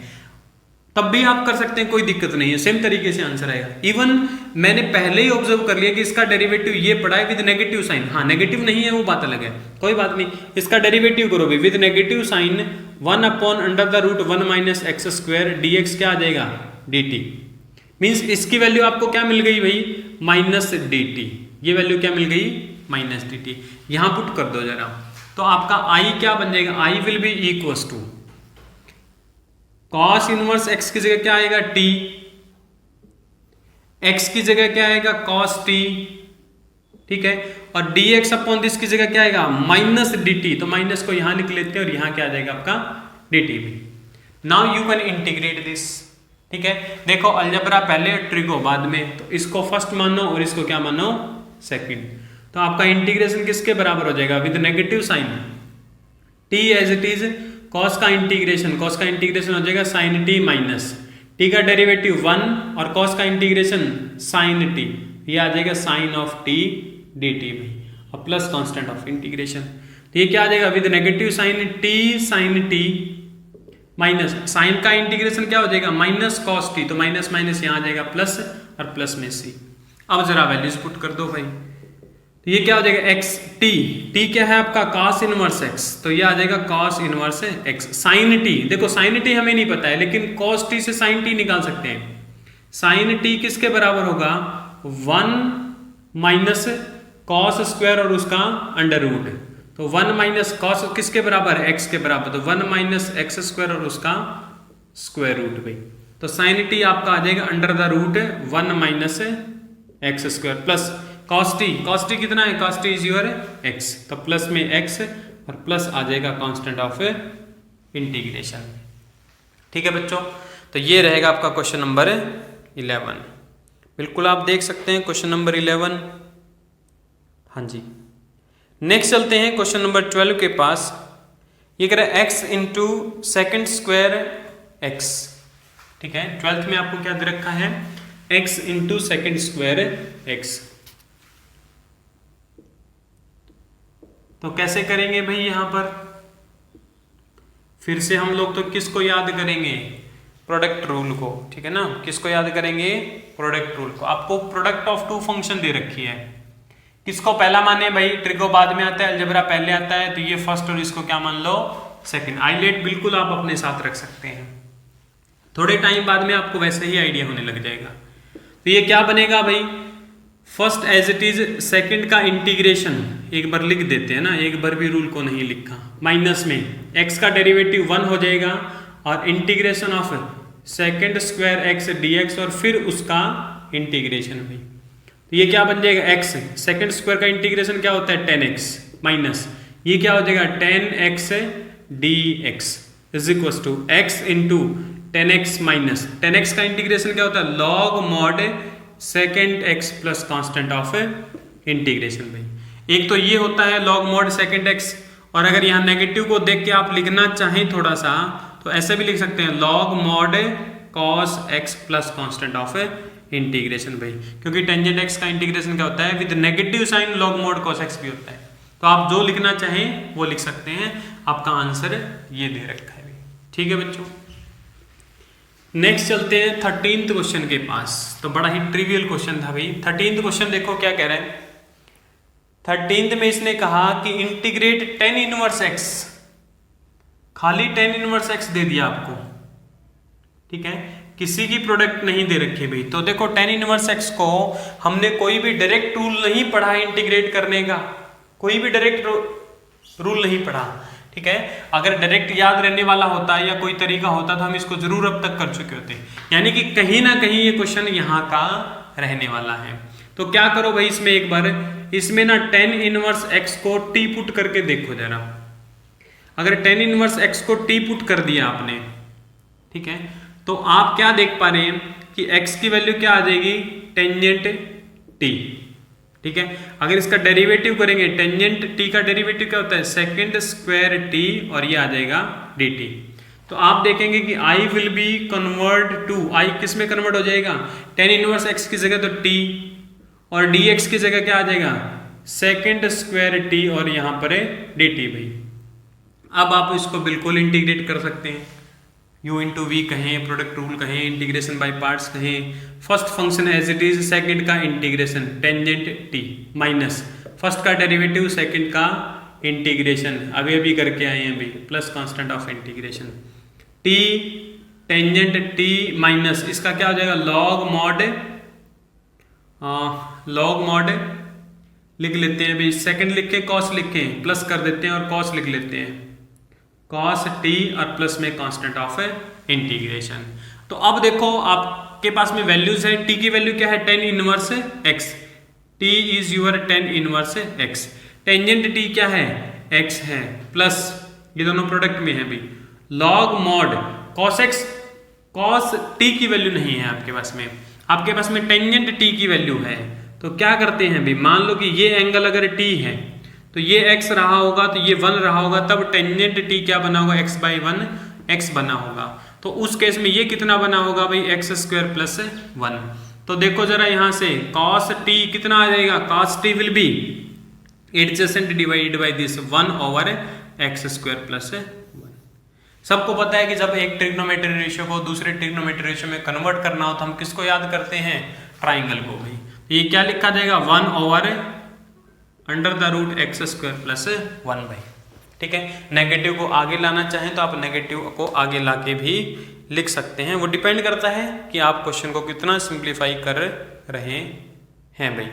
तब भी आप कर सकते हैं, कोई दिक्कत नहीं है, सेम तरीके से आंसर आएगा। इवन मैंने पहले ही ऑब्जर्व कर लिया कि इसका डेरिवेटिव ये पड़ा है विद नेगेटिव साइन, हाँ नेगेटिव नहीं है वो बात अलग है, कोई बात नहीं, इसका डेरिवेटिव करो भी with negative sine 1/√1 minus x square dx क्या आ जाएगा dt, मीन्स इसकी वैल्यू आपको क्या मिल गई भाई माइनस dt, ये वैल्यू क्या मिल गई माइनस dt, यहां पुट कर दो जरा, तो आपका i क्या बन जाएगा, i will be equals to cos inverse x की जगह क्या आएगा t, x की जगह क्या आएगा cos t, ठीक है, और dx अपॉन दिस की जगह क्या आएगा माइनस dt, तो माइनस को यहां लिख लेते हैं और यहां क्या आ जाएगा आपका dt भी। Now you can integrate this, ठीक है, देखो अलजेब्रा पहले ट्रिगो बाद में, तो इसको फर्स्ट मानो और इसको क्या मानो सेकंड, तो आपका इंटीग्रेशन किसके बराबर हो जाएगा with negative sine t as it is, cos का इंटीग्रेशन हो जाएगा sin t माइनस t का डेरिवेटिव 1 और cos का इंटीग्रेशन sin t, ये आ जाएगा sin ऑफ t dt भाई, और प्लस कांस्टेंट ऑफ इंटीग्रेशन, तो ये क्या आ जाएगा with negative sin t minus sine का इंटीग्रेशन क्या हो जाएगा माइनस cos t, तो माइनस माइनस यहाँ आ जाएगा प्लस और प्लस में c। अब जरा वैल्यूज पुट कर दो भाई, तो ये क्या हो जाएगा x t क्या है आपका cos इनवर्स x, तो ये आ जाएगा cos inverse x, sin t, देखो sin t हमें नहीं पता है लेकिन cos t से sin t निकाल सकते हैं, sin t किसके बराबर होगा 1 माइनस cos स्क्वायर और उसका अंडर रूट, तो 1 माइनस cos किसके बराबर है x के बराबर, तो 1 माइनस एक्स स्क्वायर और उसका स्क्वायर रूट भाई, तो sin t आपका आ जाएगा under the root 1 minus x square plus cos t कितना है, cos t is your x, तो प्लस में x और प्लस आ जाएगा कांस्टेंट ऑफ इंटीग्रेशन, ठीक है बच्चों, तो ये रहेगा आपका क्वेश्चन नंबर 11, बिल्कुल आप देख सकते हैं क्वेश्चन नंबर 11। हाँ जी, नेक्स्ट चलते हैं क्वेश्चन नंबर 12 के पास, ये कह रहा है x into second square x, ठीक है, 12th में आपको क्या दे रखा है x into second square x, तो कैसे करेंगे भाई, यहां पर फिर से हम लोग तो किसको याद करेंगे प्रोडक्ट रूल को, ठीक है ना, किसको याद करेंगे प्रोडक्ट रूल को, आपको प्रोडक्ट ऑफ टू फंक्शन दे रखी है, किसको पहला माने भाई, ट्रिगो बाद में आता है, अलजेब्रा पहले आता है, तो ये फर्स्ट और इसको क्या मान लो सेकंड, आइलेट बिल्कुल आप अपने साथ रख सकते हैं, थोड़े टाइम बाद में आपको वैसे ही आइडिया होने लग जाएगा, तो ये क्या बनेगा भाई first as it is second का इंटीग्रेशन एक बार लिख देते हैं ना, एक बार भी रूल को नहीं लिखा, माइनस में x का डेरिवेटिव 1 हो जाएगा और integration of second square x dx और फिर उसका इंटीग्रेशन भी, तो ये क्या बन जाएगा x, सेकंड स्क्वायर का इंटीग्रेशन क्या होता है 10x माइनस ये क्या हो जाएगा 10x dx is equal to x into 10x minus 10x का इंटीग्रेशन क्या होता है log mod second x plus constant of integration भाई, एक तो ये होता है log mod सेकेंड x, और अगर यहाँ नेगेटिव को देख के आप लिखना चाहें थोड़ा सा तो ऐसे भी लिख सकते हैं log mod cos x plus constant of integration भाई, क्योंकि टेंजेंट x का इंटीग्रेशन क्या होता है with negative sine log mod cos x भी होता है, तो आप जो लिखना चाहें वो लिख सकते हैं, आपका आंसर ये दे रखा है, ठीक है बच्चों। नेक्स्ट चलते हैं 13th क्वेश्चन के पास, तो बड़ा ही ट्रिवियल क्वेश्चन था भाई। 13th क्वेश्चन देखो क्या कह रहे हैं। 13th में इसने कहा कि इंटीग्रेट tan इनवर्स x, खाली tan इनवर्स x दे दिया आपको, ठीक है, किसी की प्रोडक्ट नहीं दे रखी भाई। तो देखो tan इनवर्स x को हमने कोई भी डायरेक्ट रूल नहीं पढ़ा है इंटीग्रेट करने का, कोई भी डायरेक्ट रूल नहीं पढ़ा, ठीक है। अगर डायरेक्ट याद रहने वाला होता या कोई तरीका होता तो हम इसको जरूर अब तक कर चुके होते, यानी कि कहीं ना कहीं ये क्वेश्चन यहाँ का रहने वाला है। तो क्या करो भाई, इसमें एक बार इसमें ना tan इनवर्स x को t पुट करके देखो जरा। अगर tan इनवर्स x को t पुट कर दिया आपने, ठीक है, तो आप क्या देख पा रहे हैं कि x की वैल्यू क्या आ जाएगी टेंजेंट t, ठीक है। अगर इसका डेरिवेटिव करेंगे, टेंजेंट t का डेरिवेटिव क्या होता है सेकेंड स्क्वायर t, और ये आ जाएगा dt। तो आप देखेंगे कि i will be convert to, i किस में कन्वर्ट हो जाएगा tan इनवर्स x की जगह तो t, और dx की जगह क्या आ जाएगा सेकेंड स्क्वायर t और यहाँ पर है dt भाई। अब आप इसको बिल्कुल इंटीग्रेट कर सकते हैं, u इंटू वी कहें, प्रोडक्ट रूल कहें, इंटीग्रेशन बाय पार्ट्स कहें। First function as it is, second का integration tangent t minus first का डेरिवेटिव सेकंड का इंटीग्रेशन, अभी अभी करके आए हैं अभी, plus constant of integration t tangent t minus इसका क्या हो जाएगा लॉग मॉड लिख लेते हैं भाई, सेकंड लिख के कॉस लिखे प्लस कर देते हैं और कॉस लिख लेते हैं, कॉस टी और प्लस में कांस्टेंट ऑफ इंटीग्रेशन। तो अब देखो आपके पास में वैल्यूज है, टी की वैल्यू क्या है 10 inverse x, t is your 10 inverse x, tangent t क्या है x है, प्लस ये दोनों प्रोडक्ट में है भाई, log mod cos x, cos t की वैल्यू नहीं है आपके पास में, आपके पास में टेंजेंट t की वैल्यू है। तो क्या करते हैं भाई, मान लो कि ये एंगल अगर t है तो ये x रहा होगा तो ये 1 रहा होगा, तब टेंजेंट t क्या बना होगा x/1 x बना होगा। तो उस केस में ये कितना बना होगा भाई x² प्लस 1। तो देखो जरा यहाँ से cos t कितना आ जाएगा, cos t will be adjacent divided by this 1/x² plus 1। सबको पता है कि जब एक ट्रिग्नोमेट्री रेशियो को दूसरे ट्रिग्नोमेट्री रेशियो में कन्वर्ट करना हो तो हम किसको याद करते हैं, ट्राइंगल को भाई। ये क्या लिखा जाएगा 1/√x² प्लस 1 भाई, ठीक है। नेगेटिव को आगे लाना चाहें तो आप नेगेटिव को आगे लाके भी लिख सकते हैं, वो डिपेंड करता है कि आप क्वेश्चन को कितना सिंप्लीफाई कर रहे हैं भाई,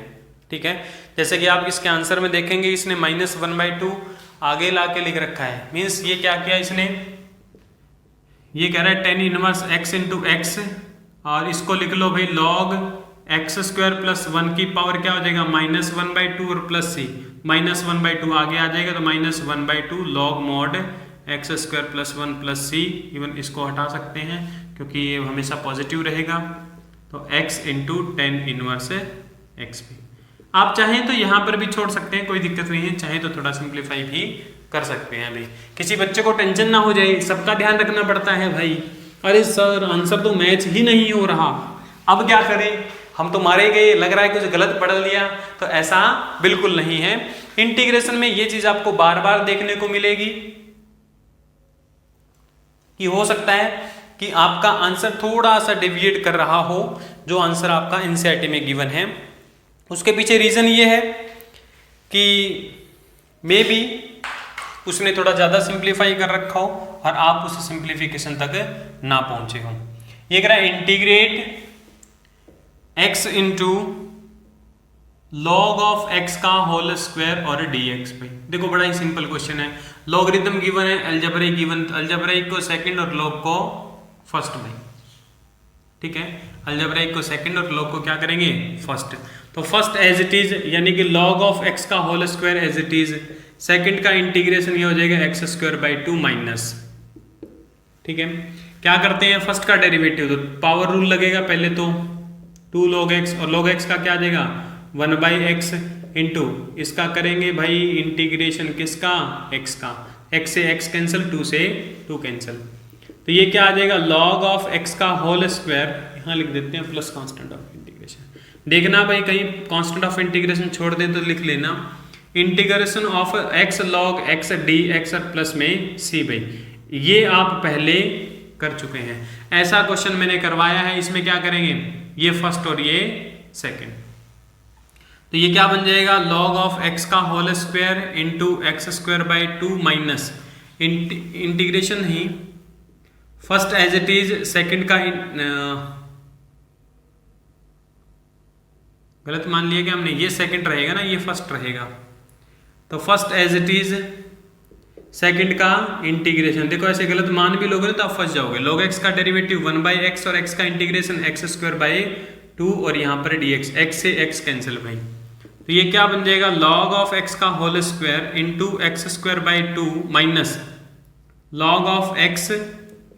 ठीक है। जैसे कि आप इसके आंसर में देखेंगे इसने -1/2 आगे लाके लिख रखा है, मीन्स ये क्या किया इसने, ये कह रहा है 10 इनवर्स x इंटू एक्स, और इसको लिख लो भाई log x² प्लस 1 की पावर क्या हो जाएगा -1/2 और प्लस c, -1/2 आगे आ जाएगा तो -1/2 log mod x² plus 1 plus c, even इसको हटा सकते हैं क्योंकि ये हमेशा पॉजिटिव रहेगा, तो x इंटू 10 इनवर्स x भी। आप चाहें तो यहाँ पर भी छोड़ सकते हैं, कोई दिक्कत नहीं है, चाहे तो थोड़ा सिंप्लीफाई भी कर सकते हैं भाई। किसी बच्चे को टेंशन ना हो जाए, सबका ध्यान रखना पड़ता है भाई, अरे सर आंसर तो मैच ही नहीं हो रहा, अब क्या करें, हम तो मारे गए, लग रहा है कुछ गलत पढ़ लिया, तो ऐसा बिल्कुल नहीं है। इंटीग्रेशन में ये चीज आपको बार बार देखने को मिलेगी कि हो सकता है कि आपका आंसर थोड़ा सा डेविएट कर रहा हो, जो आंसर आपका एनसीईआरटी में गिवन है। उसके पीछे रीजन ये है कि मे बी उसने थोड़ा ज्यादा सिंप्लीफाई कर रखा हो और आप उस सिंप्लीफिकेशन तक ना पहुंचे हो। ये कह रहा है integrate x into log of x का होल स्क्वायर और dx पे। देखो बड़ा ही सिंपल क्वेश्चन है, लॉगरिथम गिवन है, अलजेब्रिक गिवन, अलजेब्रिक को सेकंड और लॉग को फर्स्ट में, ठीक है, अलजेब्रिक को सेकंड और लॉग को क्या करेंगे फर्स्ट। तो फर्स्ट एज इट इज यानी कि log ऑफ x का whole square as it is, second का इंटीग्रेशन ये हो जाएगा x²/2 माइनस, ठीक है। क्या करते हैं, फर्स्ट का डेरिवेटिव तो पावर रूल लगेगा पहले तो 2 log x, और log x का क्या आ जाएगा 1/x इंटू इसका करेंगे भाई इंटीग्रेशन किसका x का, x से x कैंसिल, 2 से 2 कैंसिल, तो ये क्या आ जाएगा log ऑफ x का होल स्क्वायर, यहाँ लिख देते हैं प्लस कांस्टेंट ऑफ इंटीग्रेशन। देखना भाई कहीं कांस्टेंट ऑफ इंटीग्रेशन छोड़ दें तो लिख लेना integration of x log x dx और प्लस में c भाई, ये आप पहले कर चुके हैं, ऐसा क्वेश्चन मैंने करवाया है। इसमें क्या करेंगे, ये फर्स्ट और ये सेकंड, तो ये क्या बन जाएगा log ऑफ x का whole square into x²/2 minus integration ही first as it is, second का गलत मान लिया कि हमने, ये सेकंड रहेगा ना, ये फर्स्ट रहेगा, तो first as it is second का इंटीग्रेशन। देखो ऐसे गलत मान भी लोगे तो आप फंस जाओगे, log x का डेरिवेटिव 1/x और x का इंटीग्रेशन x²/2 और यहाँ पर dx, x से x कैंसिल भाई, तो ये क्या बन जाएगा log ऑफ x का whole square into x²/2 minus log of x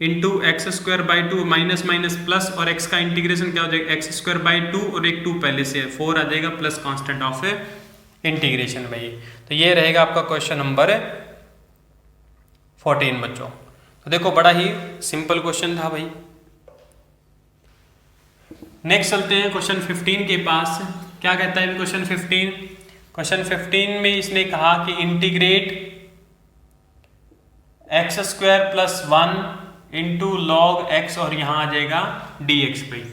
into x²/2 minus minus plus, और x का इंटीग्रेशन क्या हो जाएगा x²/2 और एक 2 पहले से 4 आ जाएगा प्लस कांस्टेंट ऑफ इंटीग्रेशन भाई। तो ये रहेगा आपका क्वेश्चन नंबर 14 बच्चों। तो देखो बड़ा ही सिंपल क्वेश्चन था भाई। नेक्स्ट चलते हैं क्वेश्चन 15 के पास। क्या कहता है क्वेश्चन 15? क्वेश्चन 15 में इसने कहा कि integrate x square plus 1 into log x और यहाँ आ जाएगा dx भाई,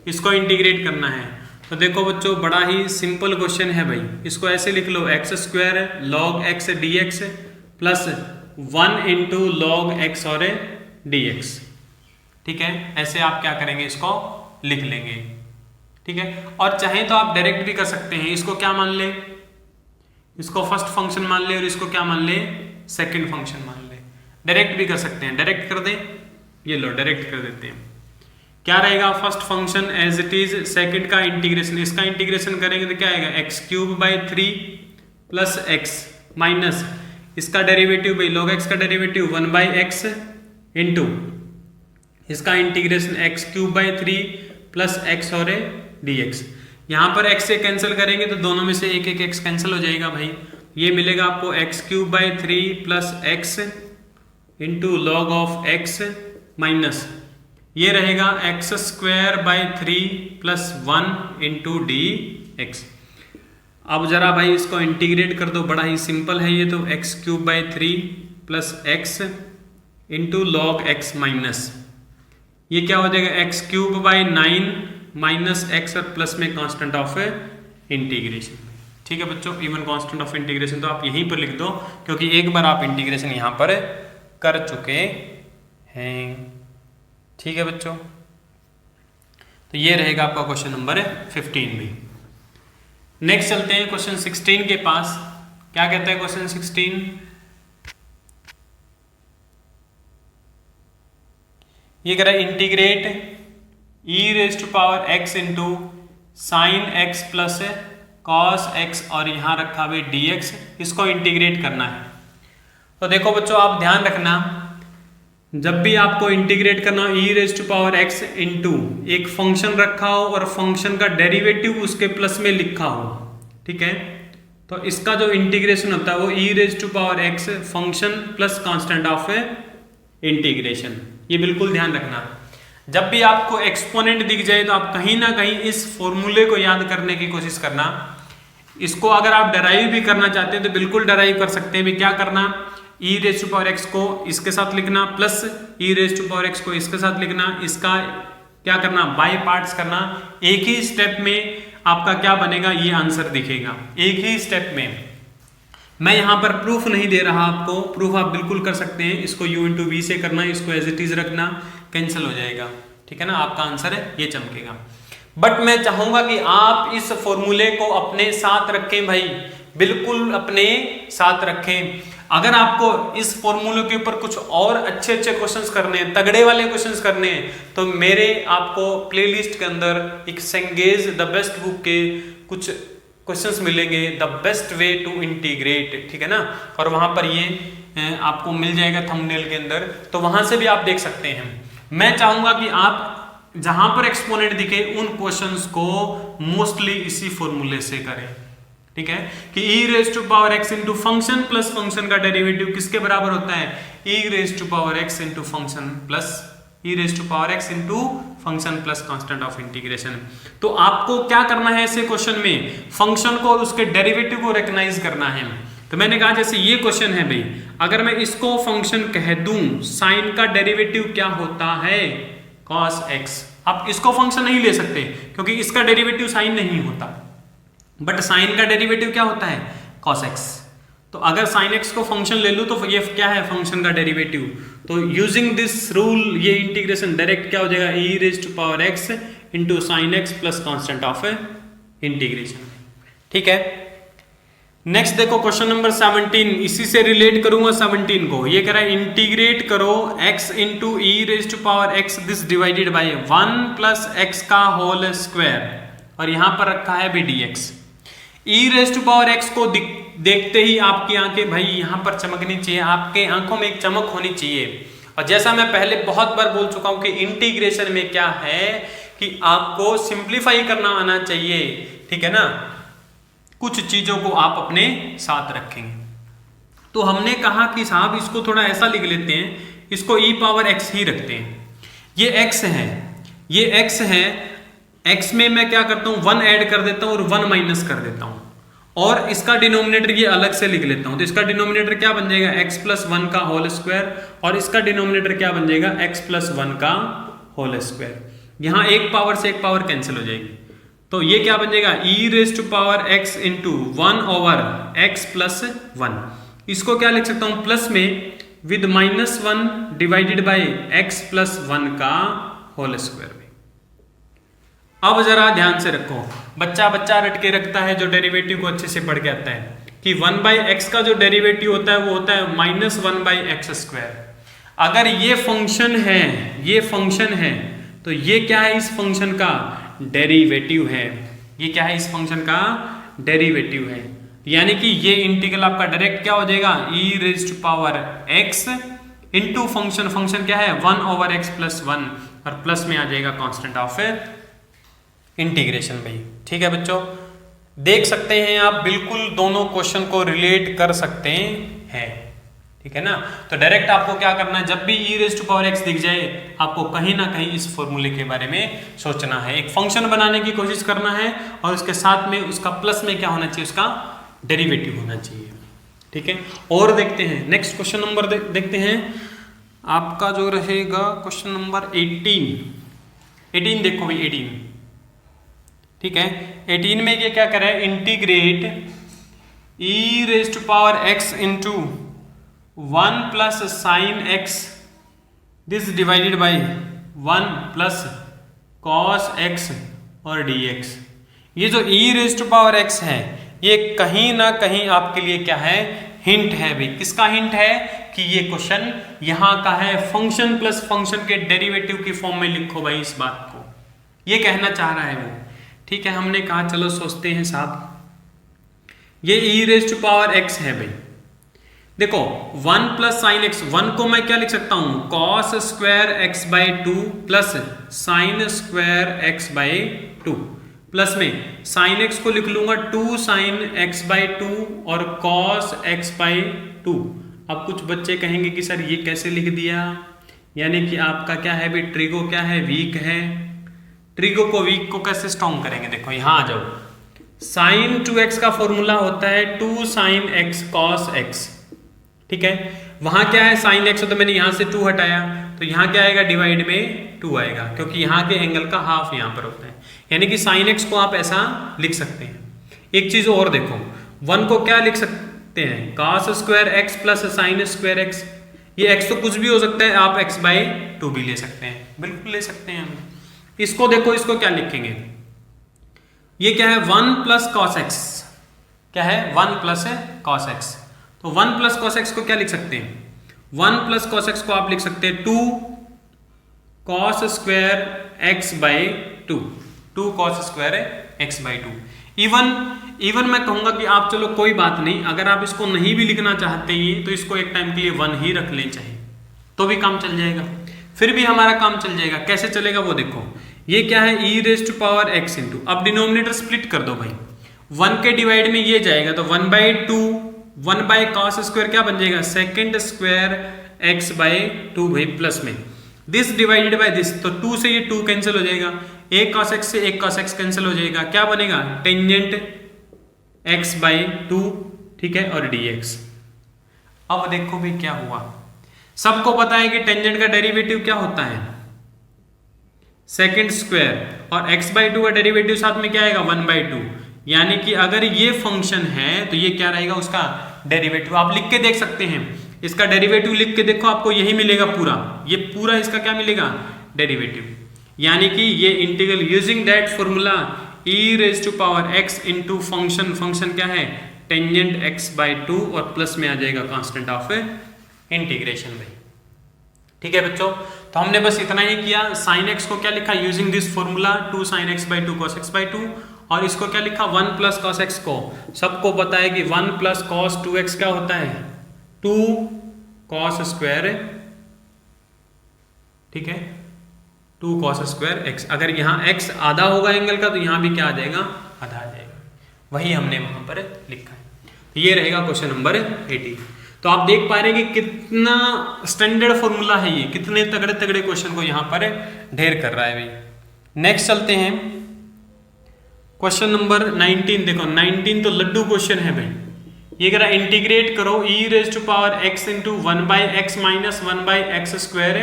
इसको इंटीग्रेट करना है। तो देखो बच्चों बड़ा ही सिंपल क्वेश्चन है भाई, इसको ऐसे लिख लो x square log x dx plus 1 into log x और dx। ठीक है, ऐसे आप क्या करेंगे, इसको लिख लेंगे। ठीक है, और चाहे तो आप डायरेक्ट भी कर सकते हैं। इसको क्या मान ले, इसको फर्स्ट फंक्शन मान ले और इसको क्या मान ले, सेकंड फंक्शन मान ले। डायरेक्ट भी कर सकते हैं, डायरेक्ट कर दें, ये लो डायरेक्ट कर देते हैं। क्या रहेगा, first function as it is, second का इंटीग्रेशन, इसका इंटीग्रेशन करेंगे तो क्या आएगा x cube by 3 plus x minus इसका डेरिवेटिव भाई लॉग एक्स का डेरिवेटिव 1 बाई एक्स इंटू इसका integration x cube by 3 plus x और dx। यहां पर x से कैंसिल करेंगे तो दोनों में से एक एक x कैंसिल हो जाएगा भाई, ये मिलेगा आपको x cube by 3 plus x into log of x minus ये रहेगा x square by 3 plus 1 into dx। अब जरा भाई इसको इंटीग्रेट कर दो, बड़ा ही सिंपल है ये तो, x cube by 3 plus x into log x minus ये क्या हो जाएगा x cube by 9 minus x और प्लस में कांस्टेंट ऑफ इंटीग्रेशन। ठीक है बच्चों, इवन कांस्टेंट ऑफ इंटीग्रेशन तो आप यहीं पर लिख दो क्योंकि एक बार आप इंटीग्रेशन यहां पर कर चुके हैं। ठीक है बच्चों, तो ये रहेगा आपका क्वेश्चन नंबर 15 भी। नेक्स्ट चलते हैं क्वेश्चन 16 के पास। क्या कहता है क्वेश्चन 16? ये कह रहा है integrate e raise to power x into sine x plus cos x और यहां रखा हुआ dx, इसको इंटीग्रेट करना है। तो देखो बच्चों आप ध्यान रखना, जब भी आपको इंटीग्रेट करना हो e raise to power x into एक फंक्शन रखा हो और फंक्शन का डेरिवेटिव उसके प्लस में लिखा हो, ठीक है, तो इसका जो इंटीग्रेशन होता है वो e raise to power x function plus constant of integration. ये बिल्कुल ध्यान रखना, जब भी आपको एक्सपोनेंट दिख जाए तो आप कहीं ना कहीं इस फॉर्मूले को याद करने की कोशिश करना। इसको अगर आप डराइव भी करना चाहते हैं तो बिल्कुल डराइव कर सकते हैं भी। क्या करना, e raise to power x को इसके साथ लिखना plus e raise to power x को इसके साथ लिखना, इसका क्या करना बाय पार्ट्स करना। एक ही स्टेप में आपका क्या बनेगा, ये आंसर दिखेगा एक ही स्टेप में। मैं यहां पर प्रूफ नहीं दे रहा आपको, प्रूफ आप बिल्कुल कर सकते हैं। इसको u इंटू वी से करना, इसको एज इट इज रखना, कैंसिल हो जाएगा। ठीक है ना, आपका आंसर है ये चमकेगा। बट मैं चाहूंगा कि आप इस फॉर्मूले को अपने साथ रखें भाई, बिल्कुल अपने साथ रखें। अगर आपको इस फॉर्मूले के ऊपर कुछ और अच्छे अच्छे क्वेश्चंस करने हैं, तगड़े वाले क्वेश्चंस करने हैं, तो मेरे आपको प्लेलिस्ट के अंदर एक सेंगेज द बेस्ट बुक के कुछ क्वेश्चंस मिलेंगे, the best way to integrate. ठीक है ना, और वहां पर ये आपको मिल जाएगा थंबनेल के अंदर, तो वहां से भी आप देख सकते हैं। मैं चाहूंगा कि आप जहां पर एक्सपोनेंट दिखे उन क्वेश्चंस को मोस्टली इसी फॉर्मूले से करें। ठीक है, कि e raise to power x into function plus function का डेरिवेटिव किसके बराबर होता है, e raise to power x into function plus e raise to power x into function plus constant of integration. तो आपको क्या करना है ऐसे क्वेश्चन में, फंक्शन को और उसके डेरिवेटिव को रिकॉग्नाइज करना है। तो मैंने कहा जैसे ये क्वेश्चन है भाई, अगर मैं इसको फंक्शन कह दूं, साइन का डेरिवेटिव क्या होता है cos x। आप इसको फंक्शन नहीं ले सकते क्योंकि इसका डेरिवेटिव साइन नहीं होता, बट साइन का डेरिवेटिव क्या होता है cos x। तो अगर sin x को फंक्शन ले लूं तो ये क्या है फंक्शन का डेरिवेटिव। तो यूजिंग दिस रूल ये इंटीग्रेशन डायरेक्ट क्या हो जाएगा, e raise to power x into sine x plus constant of integration. ठीक है, नेक्स्ट देखो क्वेश्चन नंबर 17, इसी से रिलेट करूंगा 17 को। ये कह रहा है इंटीग्रेट करो x into e raise to power x this divided by 1 plus x का होल स्क्वायर, और यहां पर रखा है भी dx। e raise to power x को देखते ही आपकी आंखें भाई यहां पर चमकनी चाहिए, आपके आंखों में एक चमक होनी चाहिए। और जैसा मैं पहले बहुत बार बोल चुका हूं कि इंटीग्रेशन में क्या है कि आपको सिंप्लीफाई करना आना चाहिए। ठीक है ना, कुछ चीजों को आप अपने साथ रखेंगे। तो हमने कहा कि साहब इसको थोड़ा ऐसा लिख लेते हैं, इसको e पावर x ही रखते हैं। ये x है, ये x है, x में मैं क्या करता हूं 1 ऐड कर देता हूं और 1 माइनस कर देता हूं, और इसका डिनोमिनेटर ये अलग से लिख लेता हूं। तो इसका डिनोमिनेटर क्या बन जाएगा x प्लस 1 का होल स्क्वायर, और इसका डिनोमिनेटर क्या बन जाएगा x प्लस 1 का होल स्क्वायर। यहां एक पावर से एक पावर कैंसिल हो जाएगी, तो ये क्या बन जाएगा e raise to power x into 1 over x plus 1। इसको क्या लिख सकता हूं प्लस में with -1 divided by x plus 1 का होल स्क्वायर में। अब जरा ध्यान से रखो, बच्चा रट के रखता है जो डेरिवेटिव को अच्छे से पढ़ के आता है कि 1 बाई एक्स का जो डेरिवेटिव होता है वो होता है -1 बाई एक्स स्क्वायर। अगर ये फंक्शन है तो ये क्या है इस फंक्शन का डेरिवेटिव है। ये क्या है इस फंक्शन का डेरिवेटिव है, यानी कि ये इंटीग्रल आपका डायरेक्ट क्या हो जाएगा e raise to power x into function क्या है 1 ओवर x प्लस 1, और प्लस में आ जाएगा कांस्टेंट ऑफ इंटीग्रेशन भाई। ठीक है बच्चों, देख सकते हैं आप बिल्कुल दोनों क्वेश्चन को रिलेट कर सकते हैं। ठीक है ना, तो डायरेक्ट आपको क्या करना है, जब भी e raise to power x दिख जाए आपको कहीं ना कहीं इस फॉर्मूले के बारे में सोचना है, एक फंक्शन बनाने की कोशिश करना है, और उसके साथ में उसका प्लस में क्या होना चाहिए, उसका डेरिवेटिव होना चाहिए। ठीक है, और देखते हैं नेक्स्ट क्वेश्चन नंबर देखते हैं आपका जो रहेगा क्वेश्चन नंबर 18 देखो भाई 18। ठीक है, 18 में ये क्या कर रहा है, integrate e raise to power x into 1 plus sine x this divided by 1 plus cos x और dx। ये जो e raise to power x है ये कहीं ना कहीं आपके लिए क्या है, हिंट है भाई। किसका हिंट है कि ये क्वेश्चन यहां का है, फंक्शन प्लस फंक्शन के डेरिवेटिव की फॉर्म में लिखो भाई इस बात को, ये कहना चाह रहा है वो। ठीक है, हमने कहा चलो सोचते हैं साहब, ये e raise to power x है भाई। देखो 1 प्लस साइन x, 1 को मैं क्या लिख सकता हूं cos square x by 2 plus sine square x by 2, plus में साइन x को लिख लूंगा 2 साइन x बाई 2 और कॉस x बाई 2। अब कुछ बच्चे कहेंगे कि सर ये कैसे लिख दिया, यानी कि आपका क्या है भाई ट्रिगो क्या है, वीक है। ट्रिगो को वीक को कैसे स्ट्रॉन्ग करेंगे, देखो यहां आ जाओ, साइन 2x का फॉर्मूला होता है 2 साइन x कॉस x। ठीक है, वहां क्या है साइन x, तो मैंने यहां से 2 हटाया, तो यहां क्या आएगा डिवाइड में 2 आएगा, क्योंकि यहां के एंगल का हाफ यहां पर होता है, यानी कि साइन x को आप ऐसा लिख सकते हैं। एक चीज और देखो, 1 को क्या लिख सकते हैं cos square x plus sine square x। ये x तो कुछ भी हो सकता है, आप x बाई 2 भी ले सकते हैं, बिल्कुल ले सकते हैं हम। इसको देखो, इसको क्या लिखेंगे, ये क्या है 1 प्लस कॉस एक्स, क्या है 1 प्लस कॉस एक्स। तो 1 प्लस कॉस एक्स को क्या लिख सकते हैं, 1 प्लस कॉस एक्स को आप लिख सकते हैं 2 cos square x by 2 cos square x by 2। Even मैं कहूंगा कि आप चलो कोई बात नहीं, अगर आप इसको नहीं भी लिखना चाहते ये तो इसको एक टाइम के लिए 1 ही रख लें चाहिए, तो भी काम चल जाएगा, फिर भी हमारा काम चल जाएगा। कैसे चलेगा वो देखो, ये क्या है e raise to power x into, अब डिनोमिनेटर स्प्लिट कर दो भाई, 1 के डिवाइड में ये जाएगा तो 1 बाई 2 1 बाई कॉस स्क्वायर क्या बन जाएगा सेकेंड स्क्वायर x बाई 2 भाई, प्लस में दिस डिवाइडेड बाई दिस, तो 2 से ये 2 कैंसिल हो जाएगा, एक कॉस x से एक कॉस x कैंसिल हो जाएगा, क्या बनेगा टेंजेंट x बाई 2। ठीक है, और dx। अब देखो भाई क्या हुआ, सबको पता है कि टेंजेंट का डेरिवेटिव क्या होता है सेकंड स्क्वायर, और x बाई 2 का डेरिवेटिव साथ में क्या आएगा 1 बाई 2, यानी कि अगर ये फंक्शन है तो ये क्या रहेगा उसका डेरिवेटिव। आप लिख के देख सकते हैं, इसका डेरिवेटिव लिख के देखो आपको यही मिलेगा पूरा, ये पूरा इसका क्या मिलेगा डेरिवेटिव, यानी कि ये integral using that formula e raise to power x into function क्या है टेंजेंट x बाई 2 और प्लस में आ जाएगा कांस्टेंट ऑफ इंटीग्रेशन भाई। ठीक है बच्चों, तो हमने बस इतना ही किया। साइन x को क्या लिखा using this formula 2 sine x by 2 cos x by 2, और इसको क्या लिखा 1 प्लस कॉस x को, सबको पता है कि 1 प्लस कॉस 2x क्या होता है 2 कॉस स्क्वायर, ठीक है 2 कॉस स्क्वायर x। अगर यहाँ x आधा होगा एंगल का तो यहाँ भी क्या आ जाएगा आधा आ जाएगा, वही हमने वहां पर लिखा है। तो ये रहेगा क्वेश्चन नंबर 80। तो आप देख पा रहे हैं कि कितना स्टैंडर्ड फॉर्मूला है ये, कितने तगड़े तगड़े क्वेश्चन को यहाँ पर ढेर कर रहा है भाई। नेक्स्ट चलते हैं क्वेश्चन नंबर 19 देखो, 19 तो लड्डू क्वेश्चन है भाई। ये कह रहा इंटीग्रेट करो e raise to power x into 1/x minus 1/x square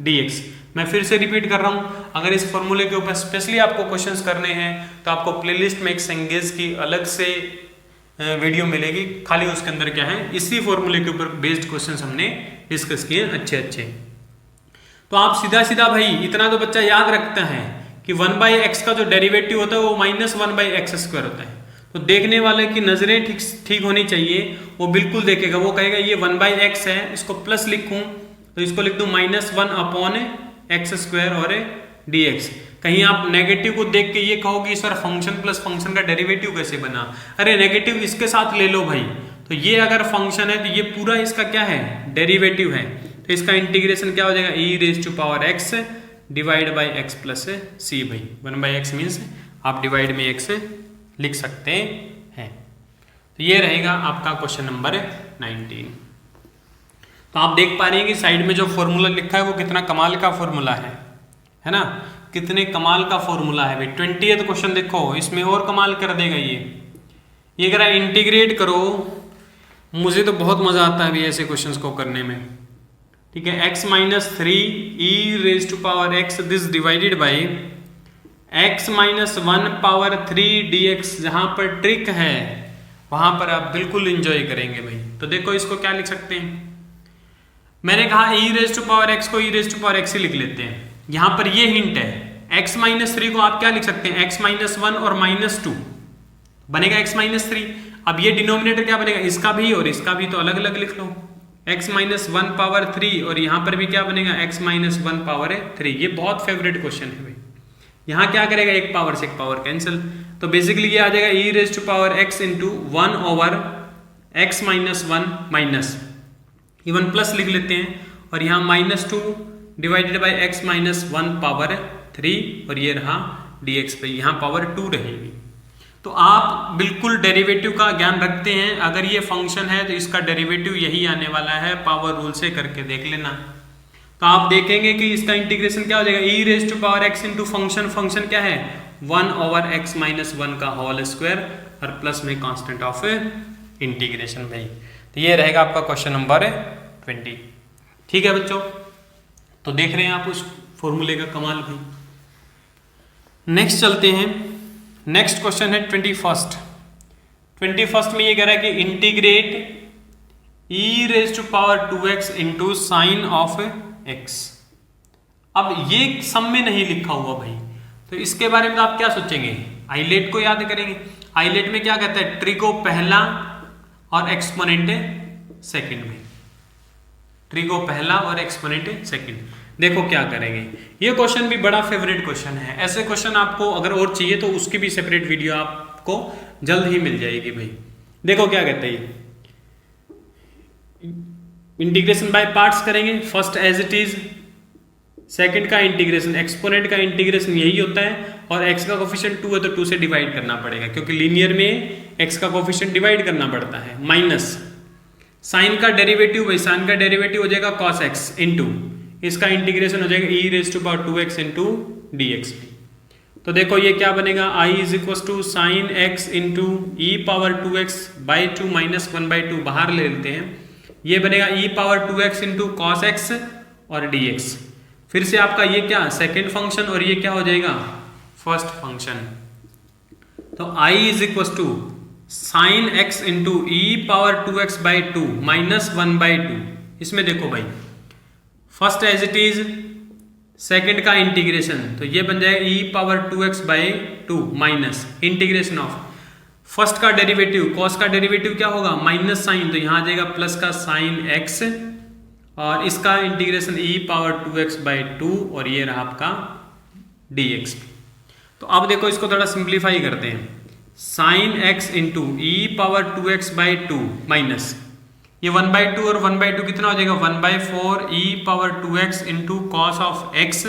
dx। मैं फिर से रिपीट कर रहा हूं, अगर इस फॉर्मूले के ऊपर स्पेशली आपको क्वेश्चंस करने हैं तो आपको प्लेलिस्ट में एक सेंगेज की अलग से वीडियो मिलेगी, खाली उसके अंदर क्या है इसी फॉर्मूले के ऊपर बेस्ड क्वेश्चंस हमने डिस्कस किए अच्छे अच्छे। तो आप सीधा सीधा भाई इतना तो बच्चा याद रखता है कि 1/x का जो डेरिवेटिव होता है वो माइनस 1/x स्क्वायर होता है। तो देखने वाले की नजरें ठीक होनी चाहिए, वो बिल्कुल देखेगा, वो कहेगा ये 1/x है, इसको प्लस लिखूं तो इसको लिख दूं -1/x स्क्वायर और dx। कहीं आप नेगेटिव को देख के ये कहोगे सर फंक्शन प्लस फंक्शन का डेरिवेटिव कैसे बना, अरे नेगेटिव इसके साथ ले लो भाई। तो ये अगर फंक्शन है तो ये पूरा इसका क्या है डेरिवेटिव है, तो इसका इंटीग्रेशन क्या हो जाएगा e raise to power x divide by x plus c भाई। 1/x मीन्स आप डिवाइड में x लिख सकते हैं। तो ये रहेगा आपका क्वेश्चन नंबर 19। तो आप देख पा रहे हैं कि साइड में जो फॉर्मूला लिखा है वो कितना कमाल का फॉर्मूला है ना, कितने कमाल का फॉर्मूला है भाई। 20th क्वेश्चन देखो, इसमें और कमाल कर देगा ये कह रहा है इंटीग्रेट करो। मुझे तो बहुत मजा आता है भाई ऐसे क्वेश्चंस को करने में, ठीक है। x minus 3 e raise to power x this divided by x minus 1 power 3 dx। जहां पर ट्रिक है वहां पर आप बिल्कुल एंजॉय करेंगे भाई। तो देखो इसको क्या लिख सकते हैं, मैंने कहा e raise to power x को e raise to power x ही लिख लेते हैं। यहां पर ये हिंट है, x माइनस 3 को आप क्या लिख सकते हैं x माइनस 1 और -2 बनेगा x माइनस 3। अब ये डिनोमिनेटर क्या बनेगा, इसका भी और इसका भी, तो अलग अलग लिख लो x माइनस 1 पावर 3 और यहां पर भी क्या बनेगा x माइनस 1 पावर 3। ये बहुत फेवरेट क्वेश्चन है भाई। यहां क्या करेगा, एक पावर से एक पावर कैंसिल, तो बेसिकली ये आ जाएगा e raise to power x into 1 over x minus 1 minus even plus लिख लेते हैं, और यहाँ -2 divided by x minus 1 power 3 और ये रहा dx पे, यहाँ पावर 2 रहेगी। तो आप बिल्कुल डेरिवेटिव का ज्ञान रखते हैं, अगर ये फंक्शन है तो इसका डेरिवेटिव यही आने वाला है, पावर रूल से करके देख लेना। तो आप देखेंगे कि इसका इंटीग्रेशन क्या हो जाएगा e raise to power x into function क्या है 1 ओवर x माइनस 1 का होल स्क्वायर और प्लस में कांस्टेंट ऑफ इंटीग्रेशन भाई। तो ये रहेगा आपका क्वेश्चन नंबर 20। ठीक है बच्चों, तो देख रहे हैं आप उस फॉर्मूले का कमाल भाई। नेक्स्ट चलते हैं, नेक्स्ट क्वेश्चन है 21st में ये कह रहा है कि integrate e raise to power 2x into sine of x। अब ये सम में नहीं लिखा हुआ भाई, तो इसके बारे में आप क्या सोचेंगे, आइलेट को याद करेंगे। आइलेट में क्या कहता है, ट्रिको पहला और एक्सपोनेंट सेकंड में, ट्रिको पहला और एक्सपोनेंट सेकंड। देखो क्या करेंगे, ये क्वेश्चन भी बड़ा फेवरेट क्वेश्चन है। ऐसे क्वेश्चन आपको अगर और चाहिए तो उसकी भी सेपरेट वीडियो आपको जल्द ही मिल जाएगी भाई। देखो क्या कहते हैं, इंटीग्रेशन बाय पार्ट्स करेंगे, first as it is, second का इंटीग्रेशन, एक्सपोनेंट का इंटीग्रेशन यही होता है, और x का कोफिशिएंट 2 है तो 2 से डिवाइड करना पड़ेगा, क्योंकि लीनियर में x का कोफिशिएंट डिवाइड करना पड़ता है। माइनस साइन का डेरिवेटिव भाई, साइन का डेरिवेटिव हो जाएगा cos x इंटू इसका इंटीग्रेशन हो जाएगा e raise to power 2x into dx। तो देखो ये क्या बनेगा, i is equal to sine x into e power 2x by 2 minus 1/2 बाहर ले लेते हैं, ये बनेगा e power 2x into cos x और dx। फिर से आपका ये क्या सेकेंड फंक्शन और ये क्या हो जाएगा फर्स्ट फंक्शन। तो i is equal to sine x into e power 2x by 2 minus 1/2। इसमें देखो भाई first as it is, second का इंटीग्रेशन, तो ये बन जाएगा e power 2x by 2 minus integration of first का डेरिवेटिव, कॉस का डेरिवेटिव क्या होगा माइनस साइन, तो यहां आ जाएगा प्लस का साइन x और इसका integration e power 2x by 2 और ये रहा आपका dx। तो अब देखो इसको थोड़ा सिंप्लीफाई करते हैं, sine x into e power 2x by 2 minus ये 1/2 और 1/2 कितना हो जाएगा 1/4 e power 2x into cos of x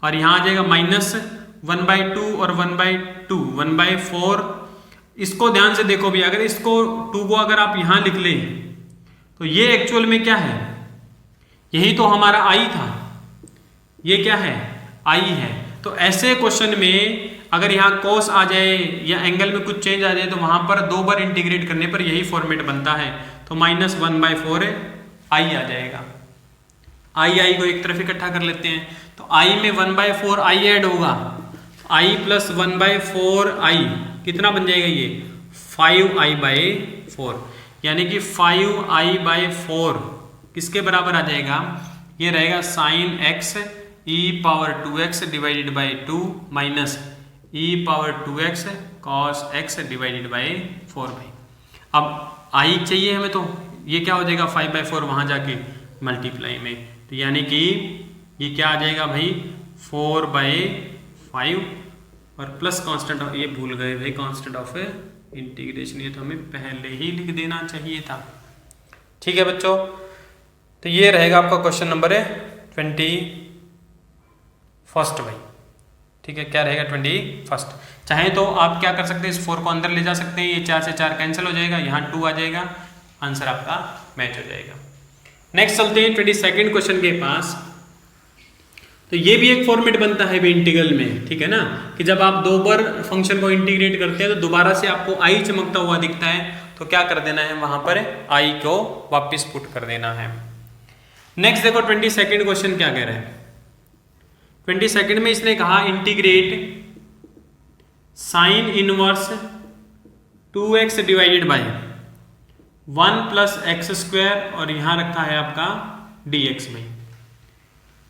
और यहाँ आ जाएगा माइनस 1/2 और 1/2 1/4। इसको ध्यान से देखो भी, अगर इसको 2 को अगर आप यहाँ लिख लें तो ये एक्चुअल में क्या है, यही तो हमारा i था, ये क्या है i है। तो ऐसे क्वेश्चन में अगर यहाँ cos आ जाए या एंगल में कुछ चेंज आ जाए तो वहां पर 2 बार इंटीग्रेट करने पर यही फॉर्मेट बनता है, तो -1/4 i आ जाएगा। i को एक तरफ इकट्ठा कर लेते हैं, तो i में 1/4 i ऐड होगा, i प्लस 1/4 i कितना बन जाएगा ये 5i/4, यानी कि 5i/4 किसके बराबर आ जाएगा, ये रहेगा sin x e⁻2x divided by 2 minus e⁻2x cos x divided by 4 भाई। अब i चाहिए हमें, तो ये क्या हो जाएगा 5/4 वहां जाके मल्टीप्लाई में, तो यानी कि ये क्या आ जाएगा भाई 4/5 और प्लस कांस्टेंट ऑफ, ये भूल गए भाई कांस्टेंट ऑफ इंटीग्रेशन, ये तो हमें पहले ही लिख देना चाहिए था। ठीक है बच्चों, तो ये रहेगा आपका क्वेश्चन नंबर 21 भाई। ठीक है, क्या रहेगा 21। चाहे तो आप क्या कर सकते हैं, इस 4 को अंदर ले जा सकते हैं, ये 4 से 4 कैंसिल हो जाएगा, यहाँ 2 आ जाएगा, आंसर आपका मैच हो जाएगा। नेक्स्ट चलते हैं 22 क्वेश्चन के पास। तो ये भी एक फॉर्मेट बनता है इंटीग्रल में, ठीक है ना, कि जब आप 2 बार फंक्शन को इंटीग्रेट करते हैं तो दोबारा से आपको आई चमकता हुआ दिखता है, तो क्या कर देना है, वहां पर आई को वापस पुट कर देना है। नेक्स्ट देखो 22 क्वेश्चन क्या कह रहा है। 22 में इसने कहा integrate sine inverse 2x divided by 1 plus x² और यहां रखा है आपका dx में।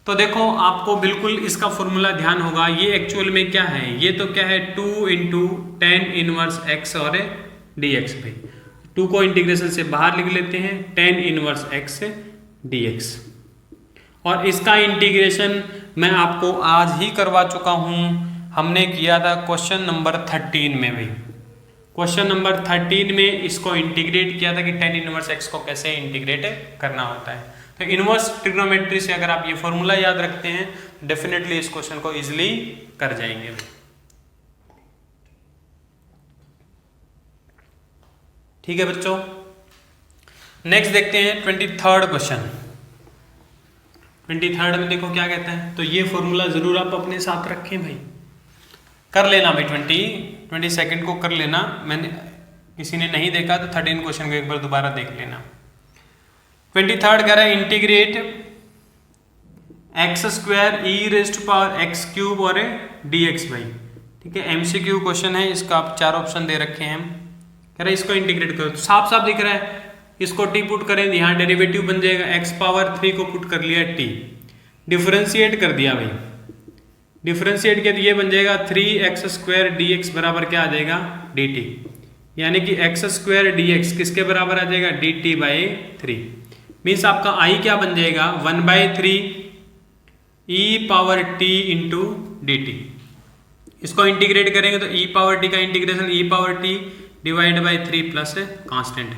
तो देखो आपको बिल्कुल इसका फॉर्मूला ध्यान होगा, ये एक्चुअल में क्या है, ये तो क्या है 2 × tan इनवर्स x और dx भाई। 2 को इंटीग्रेशन से बाहर लिख लेते हैं, tan इनवर्स x dx, और इसका इंटीग्रेशन मैं आपको आज ही करवा चुका हूं, हमने किया था क्वेश्चन नंबर 13 में भी। क्वेश्चन नंबर 13 में इसको इंटीग्रेट किया था कि tan इनवर्स x को कैसे इंटीग्रेट करना होता है। तो इनवर्स ट्रिग्नोमेट्री से अगर आप ये फॉर्मूला याद रखते हैं डेफिनेटली इस क्वेश्चन को इजीली कर जाएंगे। ठीक है बच्चों, नेक्स्ट देखते हैं 23 क्वेश्चन। 23 में देखो क्या कहता है, तो ये फॉर्मूला जरूर आप अपने साथ रखें भाई, कर लेना भाई। 22 को कर लेना, मैंने किसी ने नहीं देखा तो 13 क्वेश्चन को एक बार दोबारा देख लेना। 23 कह रहा है इंटीग्रेट x² e⁻x³ और dx भाई। ठीक है, MCQ क्वेश्चन है, इसका आप 4 ऑप्शन दे रखे हैं। कह रहा है इसको इंटीग्रेट करो, तो साफ साफ दिख रहा है, इसको t पुट करें, यहाँ डेरिवेटिव बन जाएगा, x⁻3 को पुट कर लिया t, डिफरेंशिएट कर दिया भाई, डिफरेंशिएट किया तो ये बन जाएगा 3x² dx बराबर क्या आ जाएगा dt, यानी कि x² dx किसके बराबर आ जाएगा dt/3। मीन्स आपका i क्या बन जाएगा 1/3 e⁻t इंटू dt। इसको इंटीग्रेट करेंगे तो e⁻t का integration e⁻t divide by 3 plus constant,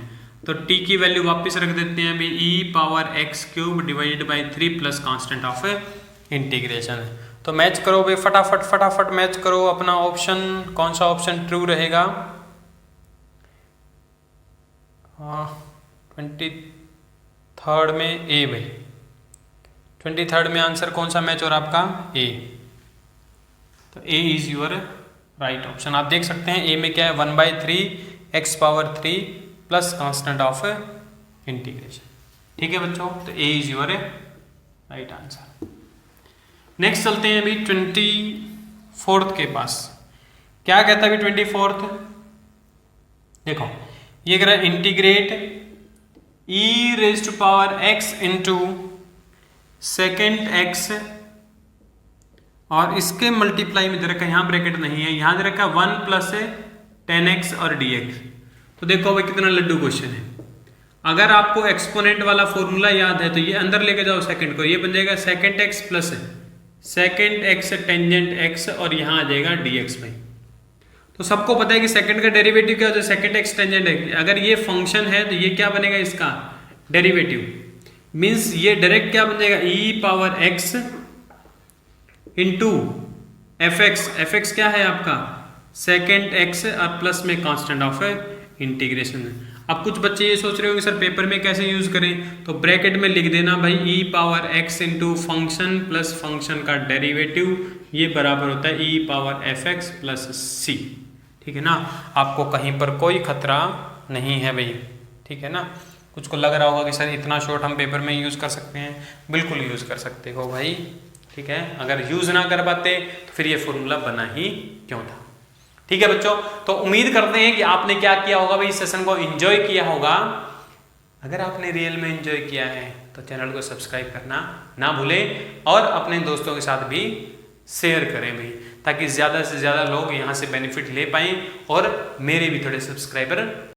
तो t की वैल्यू वापस रख देते हैं अभी e⁻x³ divided by 3 plus constant of integration. तो मैच करो भाई, फटाफट मैच करो अपना ऑप्शन, कौन सा ऑप्शन ट्रू रहेगा। 23 में ए भाई, 23 में आंसर कौन सा मैच और आपका ए, तो A is your right option. आप देख सकते हैं ए में क्या है 1/3 x⁻3 plus constant of integration. ठीक है बच्चों, तो A is your right answer. Next चलते हैं अभी 24 के पास। क्या कहता है अभी 24, देखो ये कह रहा है integrate e⁻x into second x और इसके मल्टीप्लाई में दे रखा है, यहाँ ब्रैकेट नहीं है, यहाँ दे रखा है 1 प्लस 10x और dx। तो देखो भाई कितना लड्डू क्वेश्चन है। अगर आपको एक्सपोनेंट वाला फॉर्मूला याद है तो ये अंदर लेके जाओ सेकंड को, ये बन जाएगा second x plus second x tangent x और यहाँ आ जाएगा dx भाई। तो सबको पता है कि सेकंड का डेरिवेटिव क्या होता है, सेकंड एक्स टेंजेंट x। अगर ये फंक्शन है तो ये क्या बनेगा इसका डेरिवेटिव, मीन्स ये डायरेक्ट क्या बन जाएगा e⁻x इंटू एफ एक्स क्या है आपका सेकेंड एक्स और प्लस में कांस्टेंट ऑफ इंटीग्रेशन। अब कुछ बच्चे ये सोच रहे होंगे सर पेपर में कैसे यूज करें, तो ब्रैकेट में लिख देना भाई e⁻x into function plus function का डेरिवेटिव ये बराबर होता है ई पावर एफ एक्स प्लस सी। ठीक है ना, आपको कहीं पर कोई खतरा नहीं है भाई। ठीक है ना, कुछ को लग रहा होगा कि सर इतना शॉर्ट हम पेपर में यूज़ कर सकते हैं, बिल्कुल यूज़ कर सकते हो भाई। ठीक है, अगर यूज़ ना कर पाते तो फिर ये फॉर्मूला बना ही क्यों था। ठीक है बच्चों, तो उम्मीद करते हैं कि आपने क्या किया होगा भाई, इस सेशन को एंजॉय किया होगा। अगर आपने रियल में एंजॉय किया है तो चैनल को सब्सक्राइब करना ना भूलें और अपने दोस्तों के साथ भी शेयर करें भाई, ताकि ज़्यादा से ज़्यादा लोग यहाँ से बेनिफिट ले पाएँ और मेरे भी थोड़े सब्सक्राइबर